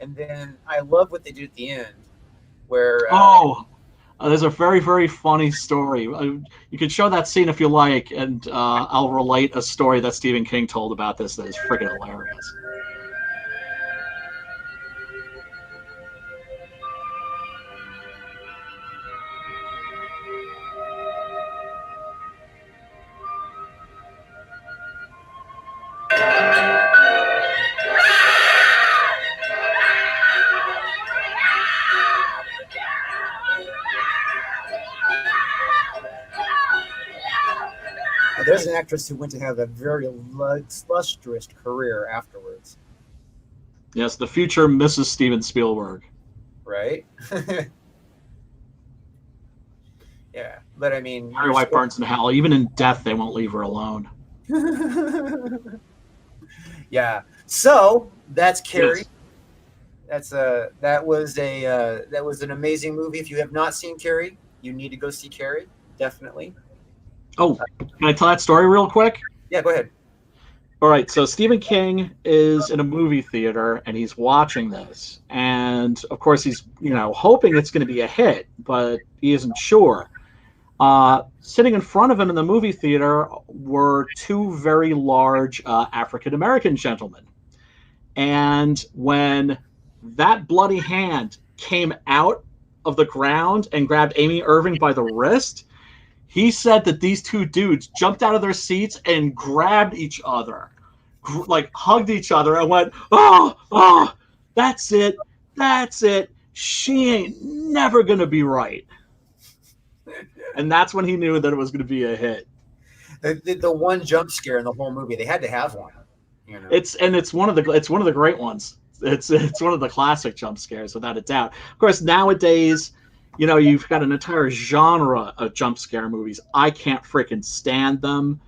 A: And then I love what they do at the end, where
B: there's a very, very funny story. You can show that scene if you like, and I'll relate a story that Stephen King told about this that is freaking hilarious.
A: there's an actress who went to have a very lustrous career afterwards.
B: Yes, the future Mrs. Steven Spielberg.
A: Right? Yeah, but I mean...
B: Harry White burns in hell. Even in death, they won't leave her alone.
A: Yeah. So, that's Carrie.
B: Yes.
A: That was an amazing movie. If you have not seen Carrie, you need to go see Carrie. Definitely.
B: Oh, can I tell that story real quick?
A: Yeah, go ahead.
B: All right, so Stephen King is in a movie theater and he's watching this, and of course he's hoping it's going to be a hit, but he isn't sure. Sitting in front of him in the movie theater were two very large African American gentlemen, and when that bloody hand came out of the ground and grabbed Amy Irving by the wrist, he said that these two dudes jumped out of their seats and grabbed each other, like hugged each other and went, oh, that's it. She ain't never going to be right. And that's when he knew that it was going to be a hit.
A: The one jump scare in the whole movie, they had to have one.
B: It's one of the great ones. It's one of the classic jump scares, without a doubt. Of course, nowadays, you've got an entire genre of jump scare movies. I can't freaking stand them.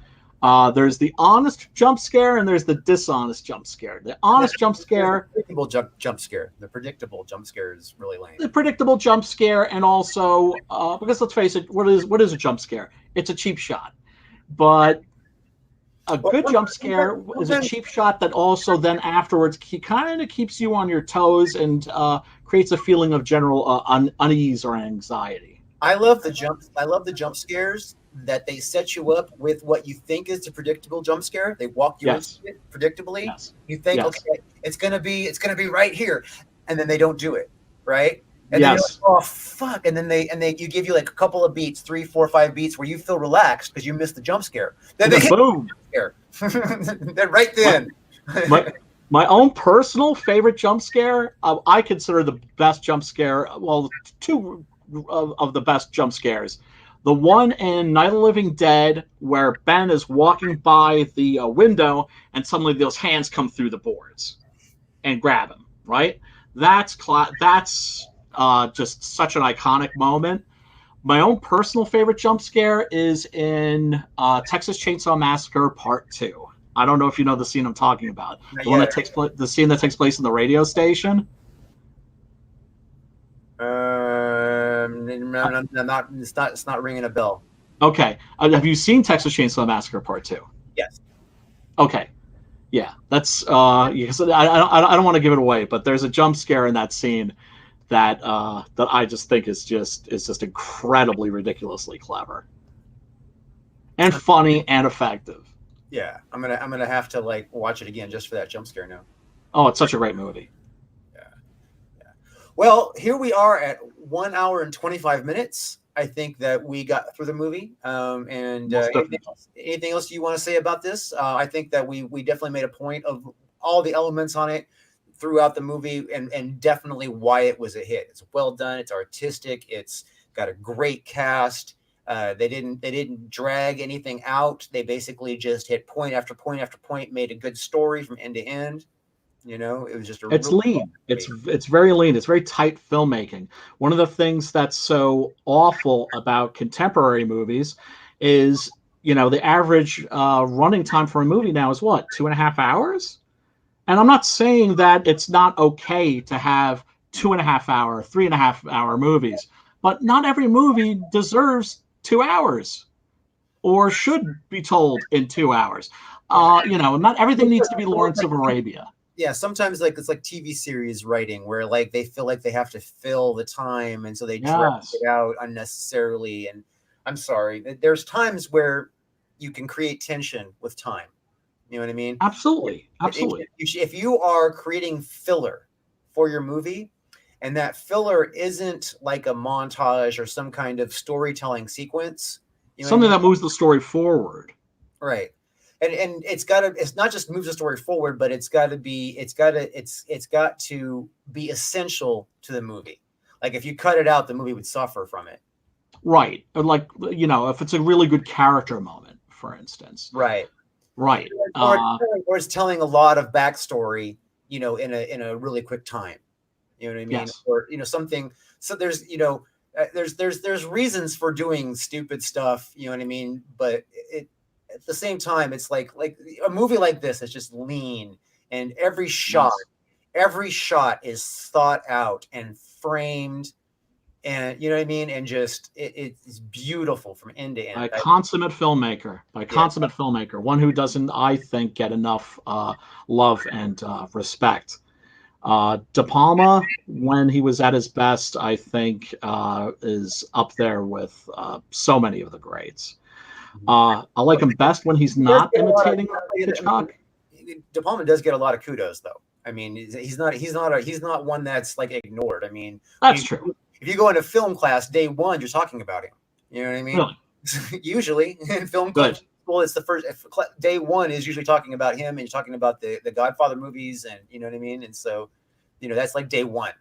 B: There's the honest jump scare and there's the dishonest jump scare. The honest jump scare,
A: predictable jump scare. The predictable jump scare is really lame.
B: The predictable jump scare, and also because let's face it, what is a jump scare? It's a cheap shot. But a good jump scare is a cheap shot that also then afterwards kind of keeps you on your toes and creates a feeling of general unease or anxiety.
A: I love the jump scares that they set you up with what you think is a predictable jump scare. They walk you into it predictably.
B: Yes.
A: You think, okay, it's gonna be right here, and then they don't do it, right? And then you're like, oh fuck! And then you give you like a couple of beats, 3, 4, 5 beats where you feel relaxed because you missed the jump scare. Then they
B: boom.
A: Then right then
B: My own personal favorite jump scare, I consider the best jump scare, well, two of the best jump scares. The one in Night of the Living Dead, where Ben is walking by the window and suddenly those hands come through the boards and grab him, right? That's just such an iconic moment. My own personal favorite jump scare is in Texas Chainsaw Massacre Part 2. I don't know if you know the scene I'm talking about. The one that the scene that takes place in the radio station.
A: It's not ringing a bell.
B: Okay. Have you seen Texas Chainsaw Massacre Part 2?
A: Yes.
B: Okay. Yeah, that's so I don't want to give it away, but there's a jump scare in that scene that that I just think is just incredibly ridiculously clever and funny and effective.
A: Yeah, I'm gonna have to like watch it again just for that jump scare now.
B: Oh, it's such a great movie.
A: Yeah. Well, here we are at 1 hour and 25 minutes. I think that we got through the movie. Anything else you want to say about this? I think that we definitely made a point of all the elements on it throughout the movie, and definitely why it was a hit. It's well done. It's artistic. It's got a great cast. They didn't drag anything out. They basically just hit point after point after point, made a good story from end to end. You know, it was just
B: it's lean. It's very lean. It's very tight filmmaking. One of the things that's so awful about contemporary movies is, you know, the average running time for a movie now is what, 2.5 hours? And I'm not saying that it's not okay to have 2.5 hour, 3.5 hour movies, but not every movie deserves 2 hours or should be told in 2 hours. You know, not everything needs to be Lawrence of Arabia.
A: Yeah, sometimes like it's like TV series writing where like they feel like they have to fill the time, and so they drag it out unnecessarily. And I'm sorry, there's times where you can create tension with time. You know what I mean?
B: Absolutely.
A: If you are creating filler for your movie, and that filler isn't like a montage or some kind of storytelling sequence, you know
B: something that moves the story forward,
A: right? And it's not just moves the story forward, but it's got to be essential to the movie. Like if you cut it out, the movie would suffer from it.
B: Right. Like, you know, if it's a really good character moment, for instance.
A: Right.
B: Right.
A: Or it's telling a lot of backstory, you know, in a really quick time. You know what I mean?
B: Yes.
A: Or, you know, something. So there's, you know, there's reasons for doing stupid stuff. You know what I mean? But at the same time, it's like a movie like this is just lean, and every shot is thought out and framed, and you know what I mean, and just it's beautiful from end to end.
B: By a consummate filmmaker, one who doesn't, I think, get enough love and respect. De Palma, when he was at his best, I think is up there with so many of the greats. I like him best when he's not imitating Hitchcock.
A: De Palma does get a lot of kudos, though. I mean, he's not one that's like ignored. I mean,
B: that's true.
A: If you go into film class, day one, you're talking about him. You know what I mean? Really? Usually in film class, well, it's the first day one is usually talking about him, and you're talking about the Godfather movies, and you know what I mean. And so, you know, that's like day one.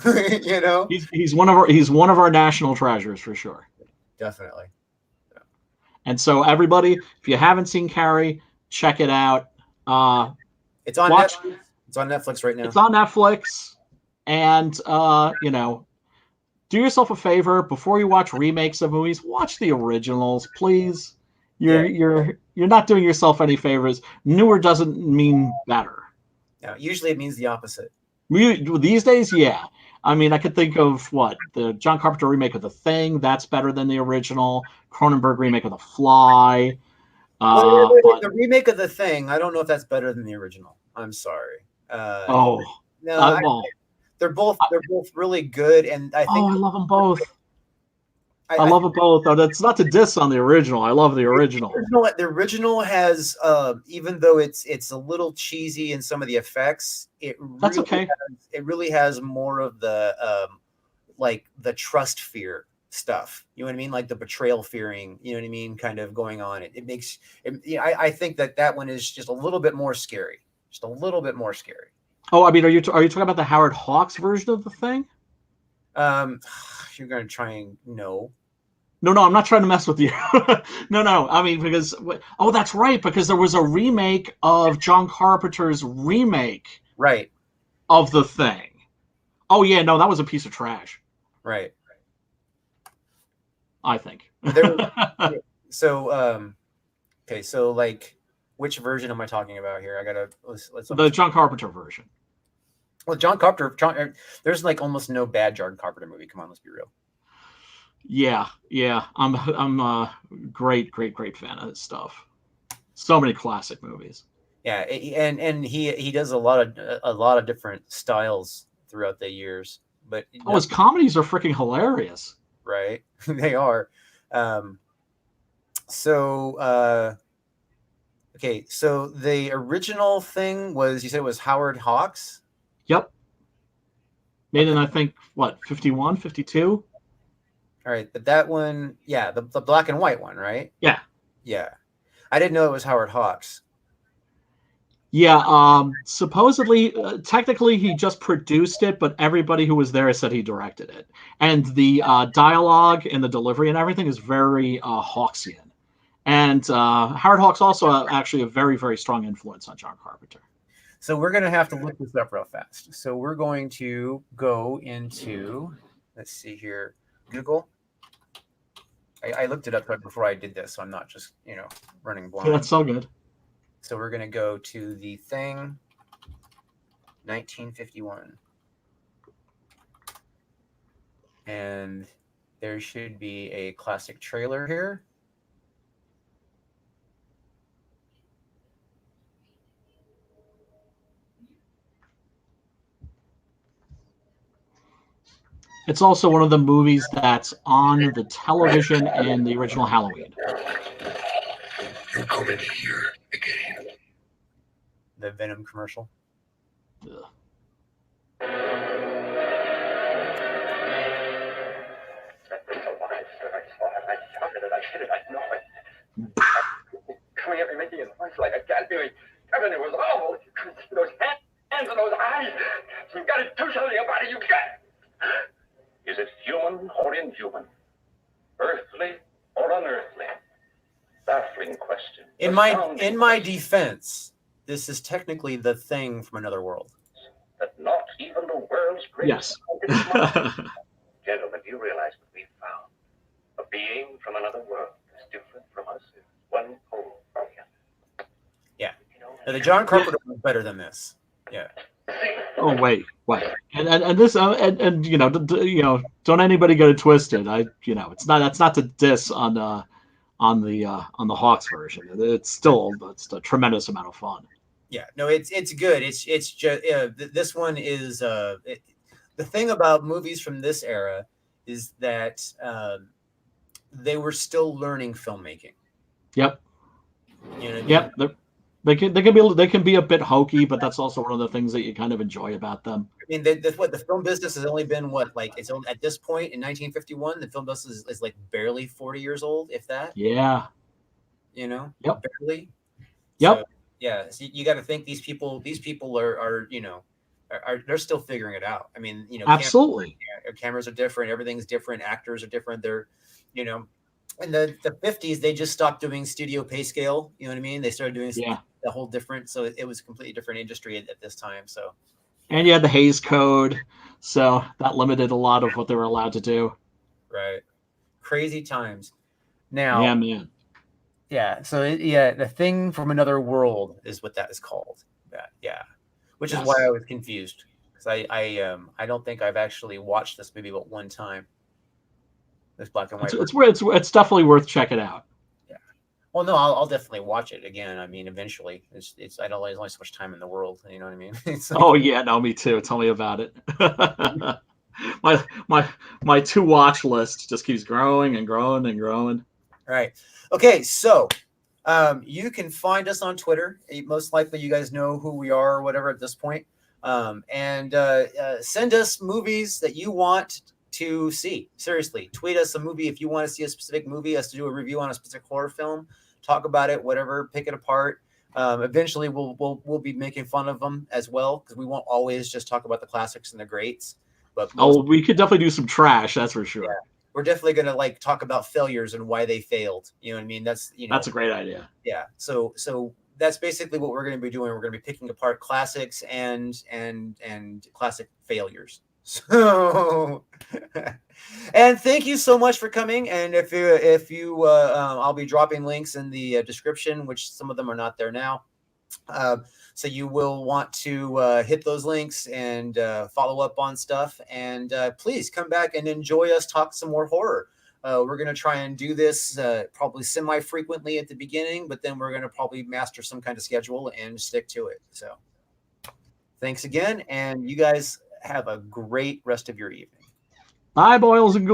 A: You know,
B: he's one of our national treasures for sure.
A: Definitely.
B: And so, everybody, if you haven't seen Carrie, check it out.
A: It's on Netflix. It's on Netflix right now.
B: It's on Netflix, and you know, do yourself a favor before you watch remakes of movies. Watch the originals, please. You're not doing yourself any favors. Newer doesn't mean better.
A: Yeah, usually it means the opposite.
B: These days, yeah. I mean, I could think of the John Carpenter remake of The Thing. That's better than the original. Cronenberg remake of The Fly.
A: The remake of The Thing, I don't know if that's better than the original. I'm sorry. They're both really good, and I think
B: I love them both. I love them both. That's not to diss on the original. I love the original.
A: The original has, even though it's a little cheesy in some of the effects,
B: that's okay.
A: It really has more of the like the trust fear stuff. You know what I mean? Like the betrayal fearing. You know what I mean? Kind of going on. It makes. I think that one is just a little bit more scary. just a little bit more scary.
B: Oh, I mean, are you talking about the Howard Hawks version of the Thing?
A: You're gonna try and no.
B: No, I'm not trying to mess with you. No. I mean, because that's right, because there was a remake of John Carpenter's remake
A: Right.
B: of the Thing. Oh yeah, no, that was a piece of trash.
A: Right.
B: I think.
A: So okay, so like, which version am I talking about here? I gotta let's
B: The John Carpenter version.
A: Well, John Carpenter. There's like almost no bad John Carpenter movie. Come on, let's be real.
B: Yeah. I'm a great fan of his stuff. So many classic movies.
A: Yeah, and he does a lot of different styles throughout the years. But
B: his comedies are freaking hilarious.
A: Right, they are. Okay, so the original Thing was, you said it was Howard Hawks?
B: Yep. Made in, I think, what, 51, 52?
A: All right, but that one, yeah, the black and white one, right?
B: Yeah.
A: Yeah. I didn't know it was Howard Hawks.
B: Yeah, supposedly, technically, he just produced it, but everybody who was there said he directed it. And the dialogue and the delivery and everything is very Hawksian. And Howard Hawks also actually a very, very strong influence on John Carpenter.
A: So we're going to have to look this up real fast. So we're going to go into, let's see here, Google. I looked it up before I did this, so I'm not just, running blind.
B: That's so good.
A: So we're going to go to The Thing, 1951. And there should be a classic trailer here.
B: It's also one of the movies that's on the television in the original Halloween.
G: You're coming here again.
A: The Venom commercial.
B: Ugh.
H: Coming at me, making a noise like a cat doing. Kevin, it was awful. Those hands and those eyes. You've got to do something about it. You've got. Is it human or inhuman? Earthly or unearthly? Baffling question.
A: In my defense, this is technically The Thing from another world.
H: That not even the world's greatest.
B: Yes.
H: Gentlemen, do you realize what we've found? A being from another world is different from us in one pole from the other.
A: Yeah. Now, the John Carpenter was better than this. Yeah.
B: Oh wait, and this and don't anybody get it twisted. That's not to diss on the Hawks version. It's a tremendous amount of fun.
A: Yeah, no, it's good. It's just this one is the thing about movies from this era is that they were still learning filmmaking.
B: Yep.
A: You know what I mean?
B: Yep. They can be a bit hokey, but that's also one of the things that you kind of enjoy about them.
A: I mean, the film business has only been it's only, at this point in 1951, the film business is like barely 40 years old, if that.
B: Yeah.
A: Yep. Barely.
B: Yep.
A: So, yeah. So you got to think these people are they're still figuring it out. I mean,
B: absolutely.
A: Cameras are different. Everything's different. Actors are different. They're, in the 50s, they just stopped doing studio pay scale. You know what I mean? They started doing the whole different. So it was a completely different industry at this time. So.
B: And you had the Hays Code, so that limited a lot of what they were allowed to do.
A: Right. Crazy times. Now.
B: Yeah, man.
A: Yeah. So The Thing from Another World is what that is called. Yeah. Which is why I was confused, because I don't think I've actually watched this movie but one time. This black and white.
B: It's definitely worth checking out.
A: Yeah. Well, no, I'll definitely watch it again. I mean, eventually. It's I don't there's only so much time in the world. You know what I mean?
B: Oh yeah, no, me too. Tell me about it. my to watch list just keeps growing and growing and growing.
A: All right. Okay, so you can find us on Twitter. Most likely, you guys know who we are or whatever at this point. And send us movies that you want to see. Seriously, tweet us a movie if you want to see a specific movie, us to do a review on a specific horror film, talk about it, whatever, pick it apart. Eventually, we'll be making fun of them as well, because we won't always just talk about the classics and the greats. But
B: we could definitely do some trash, that's for sure.
A: Yeah, we're definitely going to like talk about failures and why they failed. You know what I mean? That's
B: that's a great idea.
A: Yeah. So that's basically what we're going to be doing. We're going to be picking apart classics and classic failures. So, and thank you so much for coming. And if you I'll be dropping links in the description, which some of them are not there now. So you will want to hit those links and follow up on stuff. And please come back and enjoy us talk some more horror. We're going to try and do this probably semi-frequently at the beginning, but then we're going to probably master some kind of schedule and stick to it. So thanks again. And you guys have a great rest of your evening.
B: Bye, boils and ghouls.